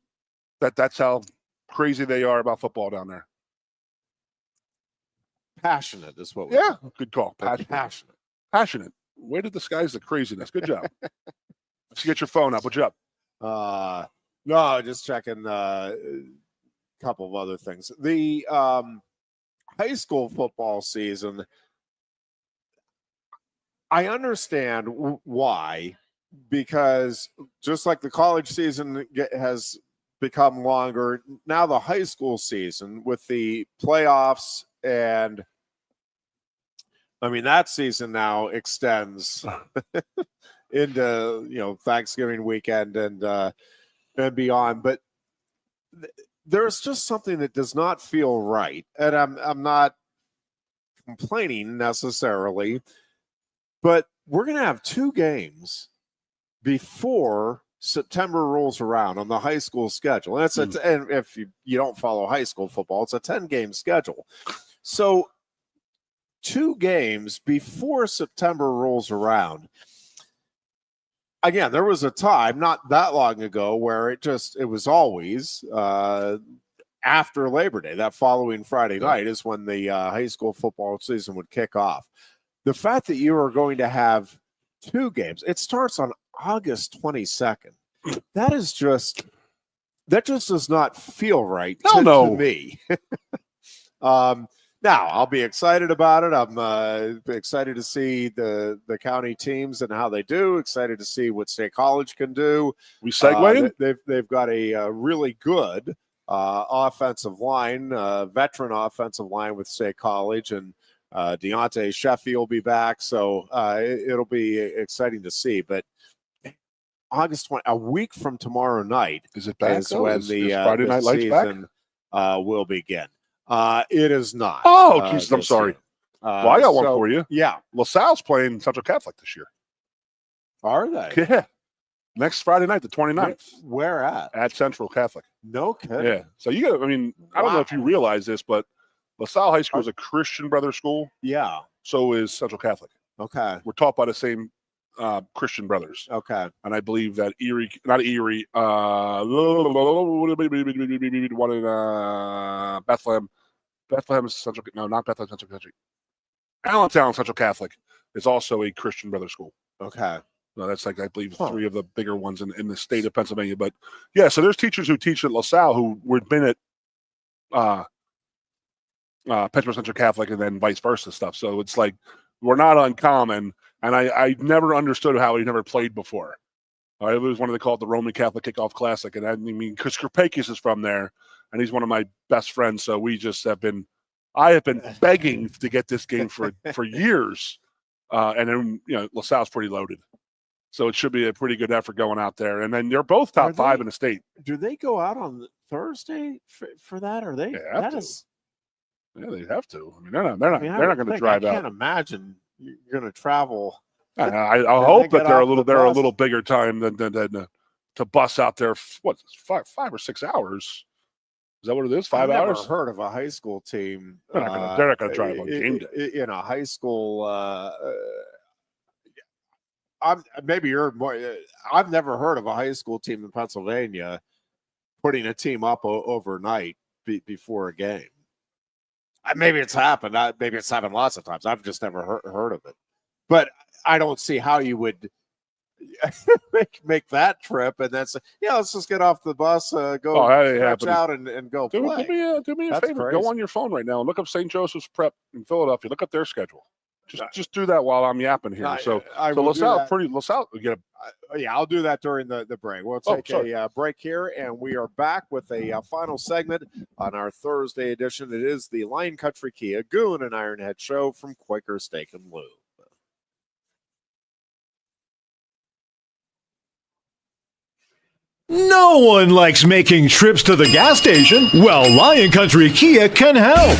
that's how crazy they are about football down there. Passionate is what good call. Passionate. Way to disguise the craziness. Good job. Let's get your phone up. What's up? No, just checking a couple of other things. The high school football season, I understand why, because just like the college season has become longer, now the high school season with the playoffs, and I mean that season now extends into Thanksgiving weekend and beyond. But there's just something that does not feel right, and I'm not complaining necessarily, but we're going to have 2 games before September rolls around on the high school schedule. And and if you don't follow high school football, it's a 10-game schedule. So 2 games before September rolls around. Again, there was a time not that long ago where it was always after Labor Day, that following Friday night, is when the high school football season would kick off. The fact that you are going to have 2 games, it starts on August 22nd. That just does not feel right to me. Now, I'll be excited about it. I'm excited to see the county teams and how they do. Excited to see what State College can do. We segue in? They've got a really good offensive line, veteran offensive line with State College, and Deontay Sheffield will be back. So it'll be exciting to see. But August 20, a week from tomorrow night, is when the Friday Night Lights season will begin. It is not. Oh, Jesus, I'm sorry. Well, I got one for you. Yeah. LaSalle's playing Central Catholic this year. Are they? Yeah. Next Friday night, the 29th. Where at? At Central Catholic. No kidding. Yeah. So you got, I don't know if you realize this, but LaSalle High School is a Christian brother school. Yeah. So is Central Catholic. Okay. We're taught by the same Christian brothers. Okay. And I believe that one in Bethlehem. Bethlehem is Central. No, not Bethlehem Central Catholic. Allentown Central Catholic is also a Christian brother school. Okay. No, that's I believe 3 of the bigger ones in the state of Pennsylvania. But yeah, so there's teachers who teach at LaSalle who would been at Pittsburgh Central Catholic and then vice versa stuff. So it's like we're not uncommon. And I never understood how he never played before. It was one of they call it the Roman Catholic Kickoff Classic. And Chris Karpakis is from there, and he's one of my best friends. So we just I have been begging to get this game for years. And then, LaSalle's pretty loaded. So it should be a pretty good effort going out there. And then they're both top 5 in the state. Do they go out on Thursday for that? Or they? Yeah, they have to. They're not going to drive out. I can't imagine you're going to travel. I hope that they're a little bigger time than to bus out there. What, 5 or 6 hours? Is that what it is? 5 hours? I've never heard of a high school team. They're not going to drive on game day. In a high school, I've never heard of a high school team in Pennsylvania putting a team up overnight before a game. Maybe it's happened. Maybe it's happened lots of times. I've just never heard of it. But I don't see how you would make that trip and then say, let's just get off the bus, stretch out and go play. Do me a favor. Crazy. Go on your phone right now and look up St. Joseph's Prep in Philadelphia. Look up their schedule. Just do that while I'm yapping here. LaSalle. I'll do that during the break. We'll take a break here, and we are back with a final segment on our Thursday edition. It is the Lion Country Kia Goon and Ironhead show from Quaker Steak and Lube. No one likes making trips to the gas station. Well, Lion Country Kia can help.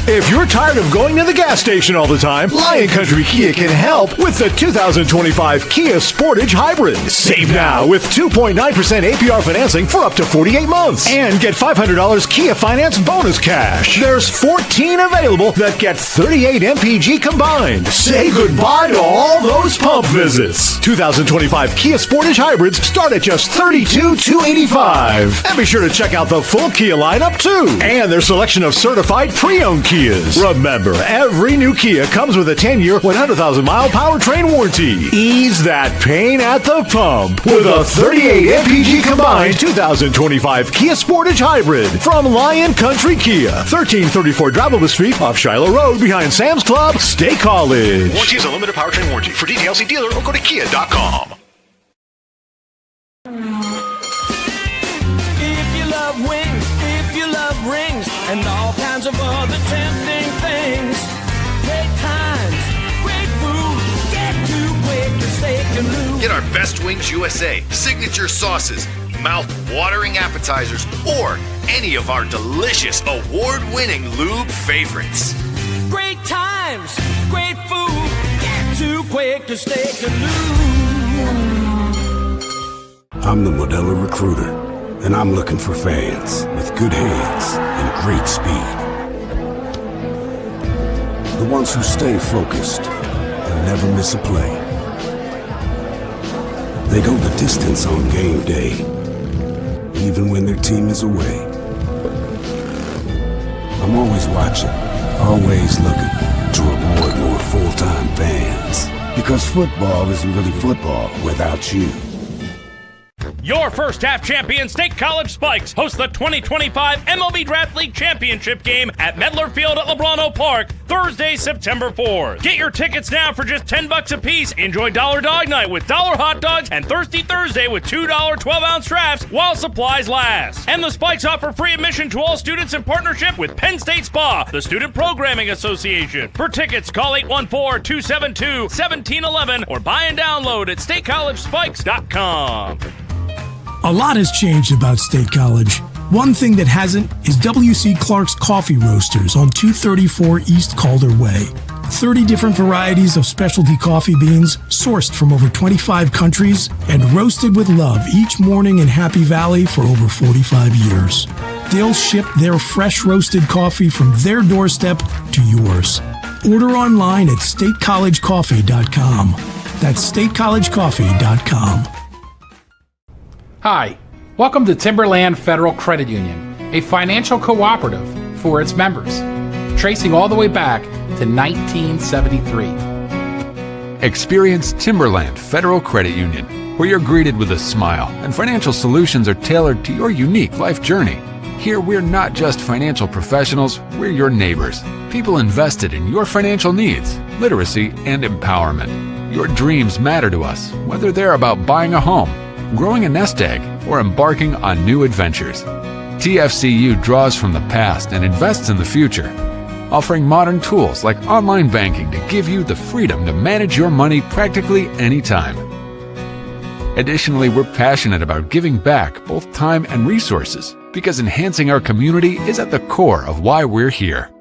If you're tired of going to the gas station all the time, Lion Country Kia can help with the 2025 Kia Sportage Hybrid. Save now with 2.9% APR financing for up to 48 months and get $500 Kia Finance bonus cash. There's 14 available that get 38 MPG combined. Say goodbye to all those pump visits. 2025 Kia Sportage Hybrids start at just $32,285. And be sure to check out the full Kia lineup too, and their selection of certified pre-owned Kias. Remember, every new Kia comes with a 10-year, 100,000-mile powertrain warranty. Ease that pain at the pump with a 38 MPG combined 2025 Kia Sportage Hybrid from Lion Country Kia, 1334 Drivable Street off Shiloh Road behind Sam's Club, State College. Warranty is a limited powertrain warranty. For details, see dealer or go to kia.com. If you love wings, if you love rings, and all kinds of other tempting things. Great times, great food. Get to Quaker Steak and Lube. Get our Best Wings USA, signature sauces, mouth-watering appetizers, or any of our delicious award-winning lube favorites. Great times, great food. Get to Quaker Steak and Lube. I'm the Modelo Recruiter, and I'm looking for fans with good hands and great speed. The ones who stay focused and never miss a play. They go the distance on game day, even when their team is away. I'm always watching, always looking to reward more full-time fans. Because football isn't really football without you. Your first half champion State College Spikes host the 2025 MLB Draft League Championship game at Medler Field at Lebrano Park, Thursday, September 4th. Get your tickets now for just $10 a piece. Enjoy Dollar Dog Night with $1 hot dogs and Thirsty Thursday with $2 12-ounce drafts while supplies last. And the Spikes offer free admission to all students in partnership with Penn State Spa, the Student Programming Association. For tickets, call 814-272-1711 or buy and download at statecollegespikes.com. A lot has changed about State College. One thing that hasn't is W.C. Clark's Coffee Roasters on 234 East Calder Way. 30 different varieties of specialty coffee beans sourced from over 25 countries and roasted with love each morning in Happy Valley for over 45 years. They'll ship their fresh roasted coffee from their doorstep to yours. Order online at statecollegecoffee.com. That's statecollegecoffee.com. Hi, welcome to Timberland Federal Credit Union, a financial cooperative for its members, tracing all the way back to 1973. Experience Timberland Federal Credit Union, where you're greeted with a smile and financial solutions are tailored to your unique life journey. Here, we're not just financial professionals, we're your neighbors, people invested in your financial needs, literacy, and empowerment. Your dreams matter to us, whether they're about buying a home, growing a nest egg, or embarking on new adventures. TFCU draws from the past and invests in the future, offering modern tools like online banking to give you the freedom to manage your money practically anytime. Additionally, we're passionate about giving back both time and resources because enhancing our community is at the core of why we're here.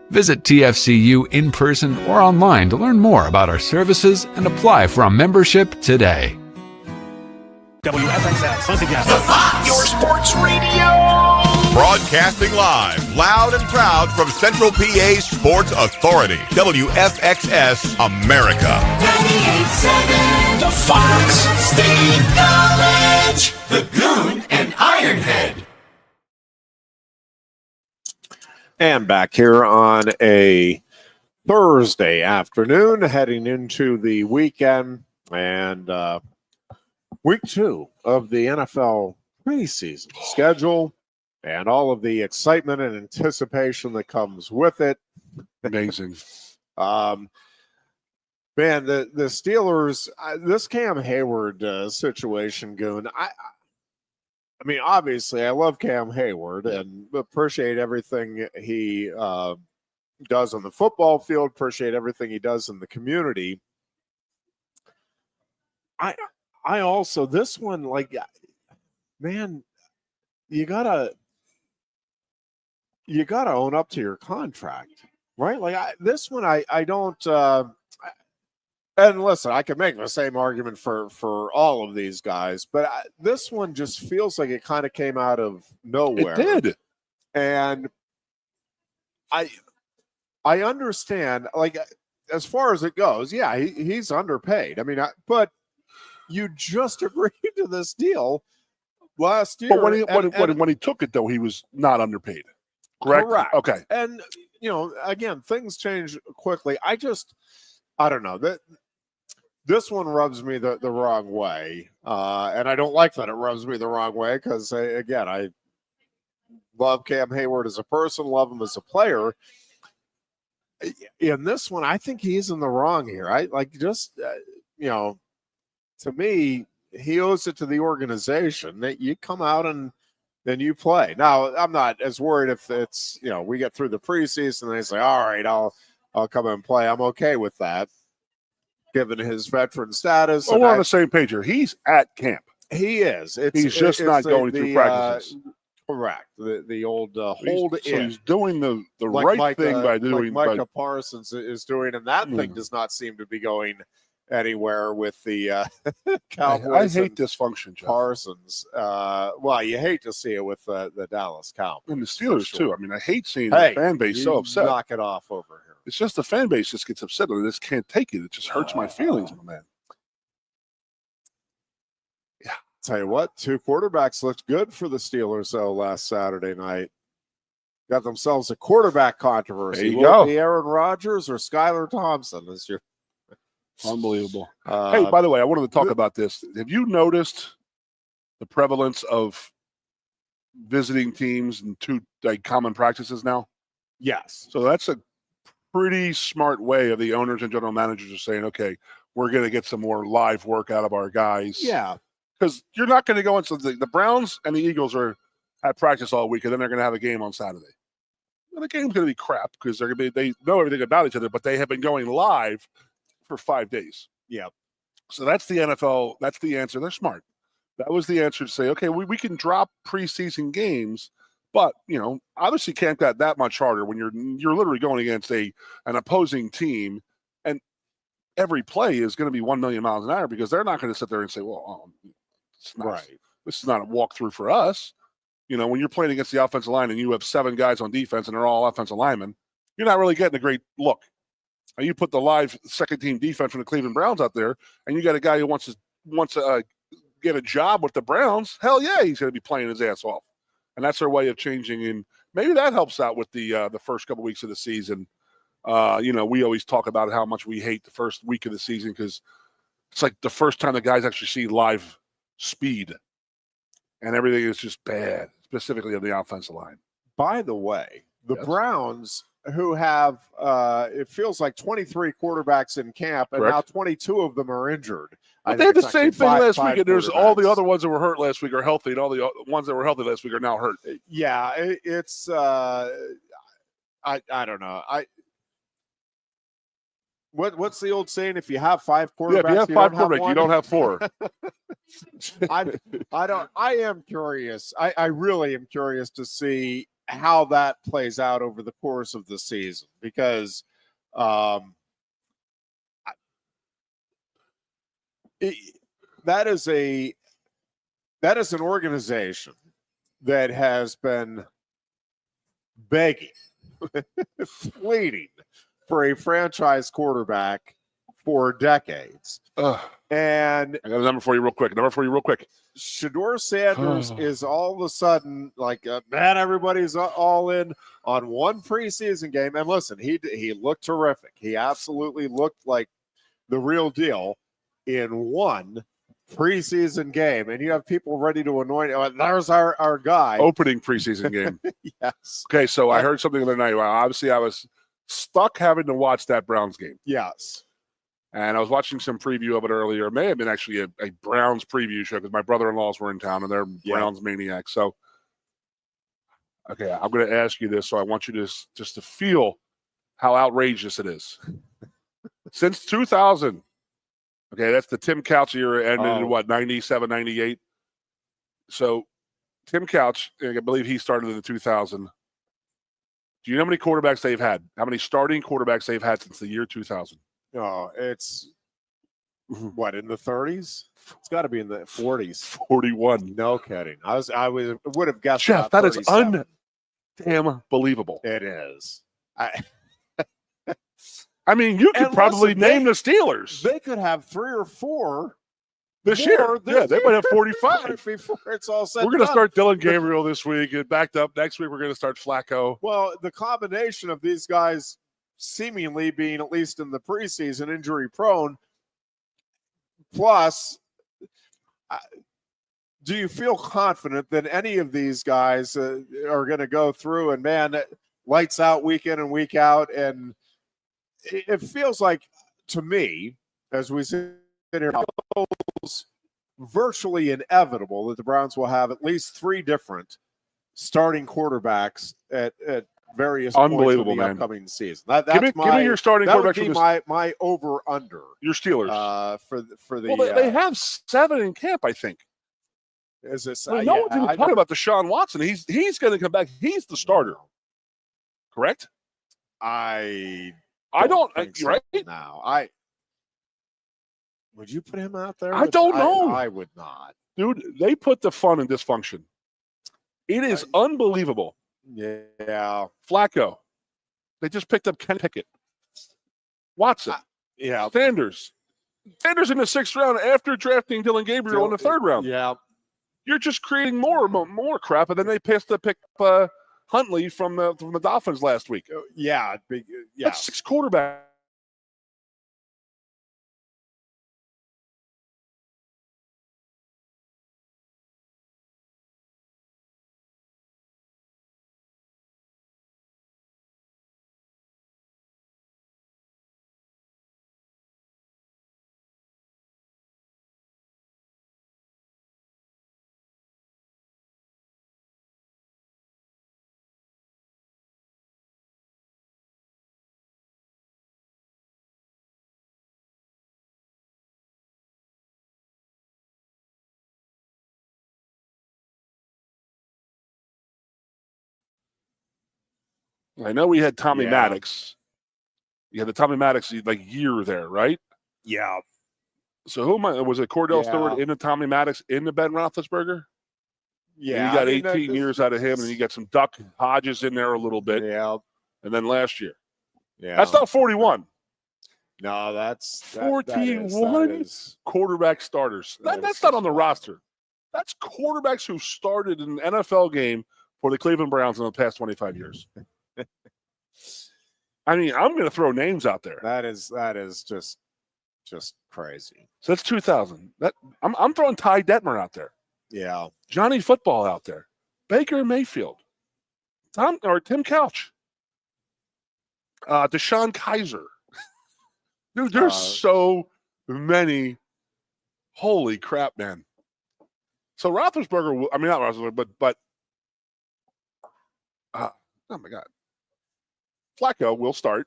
Visit TFCU in person or online to learn more about our services and apply for a membership today. WFXX, once again, the Fox, your sports radio. Broadcasting live, loud and proud from Central PA's Sports Authority, WFXS America. 98.7, the Fox, State College, the Goon and Ironhead. And back here on a Thursday afternoon, heading into the weekend and week 2 of the NFL preseason schedule and all of the excitement and anticipation that comes with it. Amazing. Man, the Steelers, this Cam Hayward situation, Goon, I mean, obviously, I love Cam Hayward and appreciate everything he does on the football field, appreciate everything he does in the community. I also, this one, like, man, you gotta own up to your contract, right? Like, this one, I don't, and listen, I can make the same argument for all of these guys, but this one just feels like it kind of came out of nowhere. It did. And I understand, like, as far as it goes, yeah, he's underpaid. I mean, but you just agreed to this deal last year. But when he took it, though, he was not underpaid. Correct? Okay. And, you know, again, things change quickly. I don't know. This one rubs me the wrong way. And I don't like that it rubs me the wrong way because, again, I love Cam Hayward as a person, love him as a player. In this one, I think he's in the wrong here. You know, to me, he owes it to the organization that you come out and then you play. Now, I'm not as worried if it's, you know, we get through the preseason and they say, all right, I'll come and play. I'm okay with that, given his veteran status. Well, we're on the same page here. He's at camp. He is. He's just not going through practices. Correct. The old hold in. So he's doing the right thing by doing. Like Micah Parsons is doing, and that thing does not seem to be going anywhere with the Cowboys. I hate dysfunction, Jeff. Parsons. Well, you hate to see it with the Dallas Cowboys. And the Steelers, too. I mean, I hate seeing the fan base so upset. Knock it off over here. It's just the fan base just gets upset. I just can't take it. It just hurts my feelings, my man. Tell you what, 2 quarterbacks looked good for the Steelers, though, last Saturday night. Got themselves a quarterback controversy. There you Will go. it be Aaron Rodgers or Skylar Thompson this year? Unbelievable. Hey, by the way, I wanted to talk about this. Have you noticed the prevalence of visiting teams and 2 common practices now? Yes. So that's a pretty smart way of the owners and general managers are saying, okay, we're going to get some more live work out of our guys. Yeah. Because you're not going to go into the Browns and the Eagles are at practice all week, and then they're going to have a game on Saturday. Well, the game's going to be crap because they know everything about each other, but they have been going live for 5 days. Yeah. So that's the NFL. That's the answer. They're smart. That was the answer to say, okay, we can drop preseason games, but obviously can't get that much harder when you're literally going against an opposing team, and every play is going to be 1 million miles an hour because they're not going to sit there and say, well, this is not a walkthrough for us. When you're playing against the offensive line and you have 7 guys on defense and they're all offensive linemen, you're not really getting a great look. And you put the live second-team defense from the Cleveland Browns out there, and you got a guy who wants to get a job with the Browns. Hell yeah, he's going to be playing his ass off. And that's their way of changing. And maybe that helps out with the first couple weeks of the season. We always talk about how much we hate the first week of the season because it's like the first time the guys actually see live speed, and everything is just bad, specifically on the offensive line. By the way, the Browns, who have, it feels like 23 quarterbacks in camp, and now 22 of them are injured. But they had the same thing last week, and there's all the other ones that were hurt last week are healthy, and all the ones that were healthy last week are now hurt. Yeah, it's I don't know. What's the old saying? If you have 5 quarterbacks, if you have 5 quarterbacks, you don't have 4. I am curious. I really am curious to see how that plays out over the course of the season because that is an organization that has been begging, pleading for a franchise quarterback for decades. And I got a number for you real quick. Shedeur Sanders is all of a sudden like, man, everybody's all in on one preseason game. And listen, he looked terrific. He absolutely looked like the real deal in one preseason game. And you have people ready to anoint him. There's our guy. Opening preseason game. Yes. Okay, so I heard something the other night. Well, obviously, I was stuck having to watch that Browns game. Yes. And I was watching some preview of it earlier. It may have been actually a Browns preview show because my brother-in-laws were in town and they're Browns maniacs. So, okay, I'm going to ask you this. So I want you to just to feel how outrageous it is. Since 2000, okay, that's the Tim Couch era ended in what, 97, 98? So Tim Couch, I believe he started in the 2000. Do you know how many quarterbacks they've had? How many starting quarterbacks they've had since the year 2000? Oh, it's what, in the 30s? It's got to be in the 40s. 41. No kidding. I would have guessed. Jeff, that is damn believable. It is. I mean, you could probably name the Steelers. They could have 3 or 4 this year. Yeah, they might have 45 before it's all said. We're going to start Dylan Gabriel this week. And backed up next week, we're going to start Flacco. Well, the combination of these guys seemingly being, at least in the preseason, injury prone, plus, do you feel confident that any of these guys are going to go through and, man, lights out week in and week out? And it feels like, to me, as we sit here, it's virtually inevitable that the Browns will have at least 3 different starting quarterbacks at various points of the upcoming season. Give me your starting quarterback. That would be my over-under. Your Steelers. For the well, they have 7 in camp, I think. Is this? No one's even talking about Deshaun Watson. He's going to come back. He's the starter. Correct? I don't think so right now. Would you put him out there? I don't know. I would not. Dude, they put the fun in dysfunction. It is unbelievable. Yeah. Flacco. They just picked up Kenny Pickett. Watson. Yeah. Sanders in the 6th round after drafting Dylan Gabriel in the 3rd round. Yeah. you're just creating more crap. And then they pick Huntley from the Dolphins last week. Yeah. That's 6 quarterbacks. I know we had Tommy Maddox. You had the Tommy Maddox year there, right? Yeah. So who am I? Was it Cordell Stewart in the Tommy Maddox in the Ben Roethlisberger? Yeah. And you got 18 years out of him, and you got some Duck Hodges in there a little bit. Yeah. And then last year. Yeah. That's not 41. No, that's 41 quarterback starters. That's not on the roster. That's quarterbacks who started an NFL game for the Cleveland Browns in the past 25 years. I mean, I'm going to throw names out there. That is just crazy. So that's 2000. I'm throwing Ty Detmer out there. Yeah. Johnny Football out there. Baker Mayfield. Tim Couch. Deshaun Kaiser. Dude, there's so many. Holy crap, man. So Roethlisberger, I mean, not Roethlisberger, but oh my God. Flacco will start,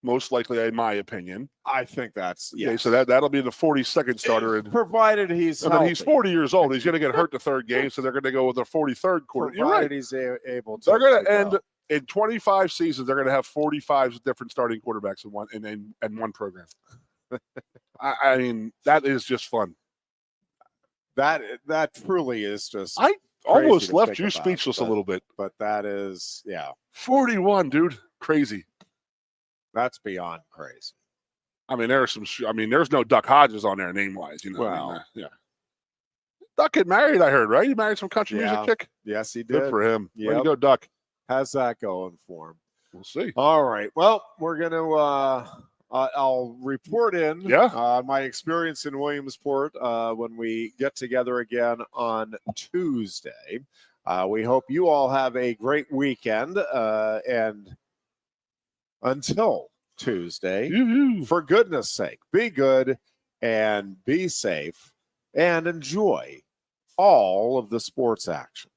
most likely, in my opinion. I think that's Okay, so that'll be the 42nd starter. Provided he's healthy. He's 40 years old. He's going to get hurt the third game, so they're going to go with their 43rd quarter. You're right. He's able to. They're going to end in 25 seasons. They're going to have 45 different starting quarterbacks in one program. I mean, that is just fun. That truly is just. I almost left you speechless a little bit, but that is 41, dude. Crazy. That's beyond crazy. I mean, there's no Duck Hodges on there name wise, Well, Duck get married, I heard, right? He married some country music chick. Yes, he did. Good for him. Yep. Way to go, Duck. How's that going for him? We'll see. All right. Well, we're gonna. I'll report in my experience in Williamsport when we get together again on Tuesday. We hope you all have a great weekend and. Until Tuesday, for goodness sake, be good and be safe and enjoy all of the sports action.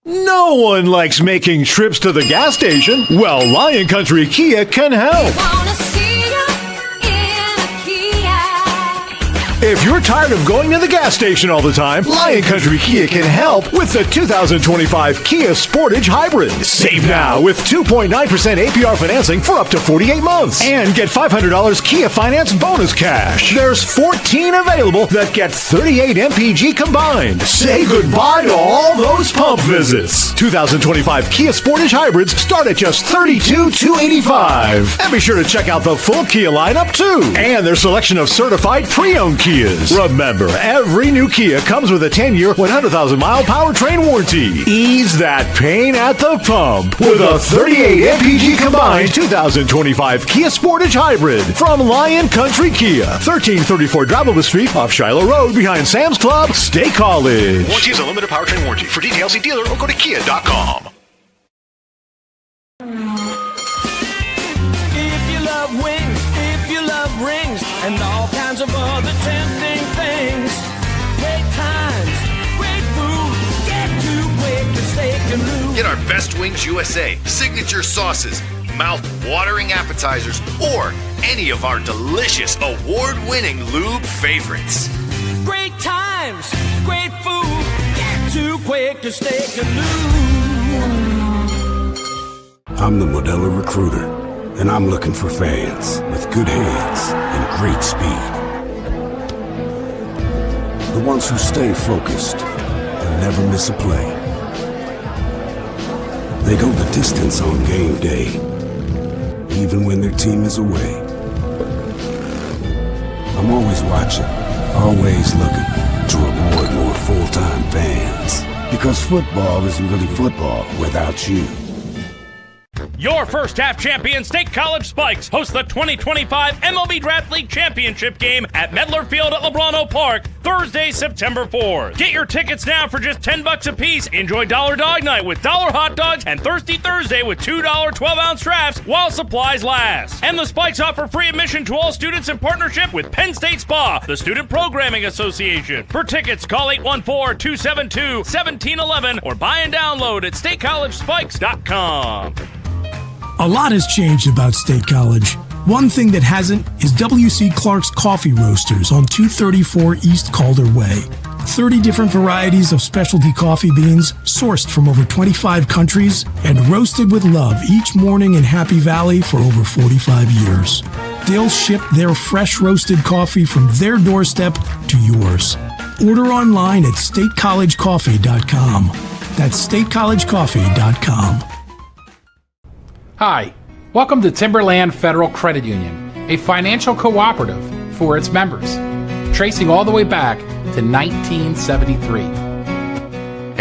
No one likes making trips to the gas station. Well, Lion Country Kia can help. If you're tired of going to the gas station all the time, Lion Country Kia can help with the 2025 Kia Sportage Hybrid. Save now with 2.9% APR financing for up to 48 months. And get $500 Kia Finance bonus cash. There's 14 available that get 38 MPG combined. Say goodbye to all those pump visits. 2025 Kia Sportage Hybrids start at just $32,285. And be sure to check out the full Kia lineup too. And their selection of certified pre-owned Kias. Remember, every new Kia comes with a 10-year, 100,000-mile powertrain warranty. Ease that pain at the pump with a 38 MPG combined 2025 Kia Sportage Hybrid from Lion Country Kia, 1334 Drivable Street off Shiloh Road behind Sam's Club, State College. Warranty is a limited powertrain warranty. For details, see dealer or go to kia.com. If you love wings, if you love rings, and all kinds of other tempting things. Great times, great food. Get to Quaker Steak Lube. Get our Best Wings USA, signature sauces, mouth-watering appetizers, or any of our delicious award-winning lube favorites. Great times, great food. Get to Quaker Steak Lube. I'm the Modelo Recruiter, and I'm looking for fans with good hands and great speed. The ones who stay focused and never miss a play. They go the distance on game day, even when their team is away. I'm always watching, always looking to reward more full-time fans. Because football isn't really football without you. Your first half champion State College Spikes host the 2025 MLB Draft League Championship game at Medler Field at Lebrano Park, Thursday, September 4th. Get your tickets now for just $10 a piece. Enjoy Dollar Dog Night with $1 hot dogs and Thirsty Thursday with $2 12-ounce drafts while supplies last. And the Spikes offer free admission to all students in partnership with Penn State Spa, the Student Programming Association. For tickets, call 814-272-1711 or buy and download at statecollegespikes.com. A lot has changed about State College. One thing that hasn't is W.C. Clark's Coffee Roasters on 234 East Calder Way. 30 different varieties of specialty coffee beans sourced from over 25 countries and roasted with love each morning in Happy Valley for over 45 years. They'll ship their fresh roasted coffee from their doorstep to yours. Order online at statecollegecoffee.com. That's statecollegecoffee.com. Hi, welcome to Timberland Federal Credit Union, a financial cooperative for its members, tracing all the way back to 1973.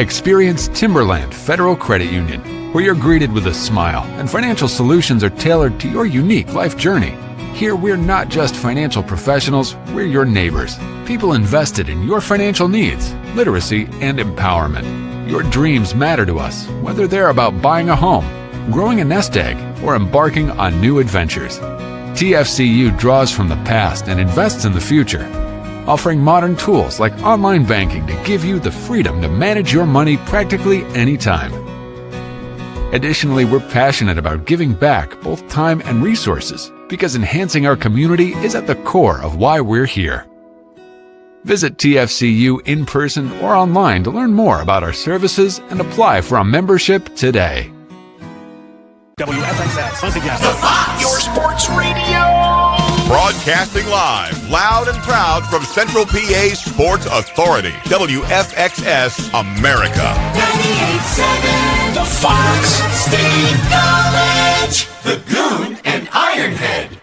Experience Timberland Federal Credit Union, where you're greeted with a smile and financial solutions are tailored to your unique life journey. Here, we're not just financial professionals, we're your neighbors, people invested in your financial needs, literacy, and empowerment. Your dreams matter to us, whether they're about buying a home, growing a nest egg, or embarking on new adventures. TFCU draws from the past and invests in the future, offering modern tools like online banking to give you the freedom to manage your money practically anytime. Additionally, we're passionate about giving back both time and resources because enhancing our community is at the core of why we're here. Visit TFCU in person or online to learn more about our services and apply for a membership today. WFXS, once again, the Fox, your sports radio. Broadcasting live, loud and proud from Central PA Sports Authority. WFXS America. 98.7, the Fox State College, the Goon and Ironhead.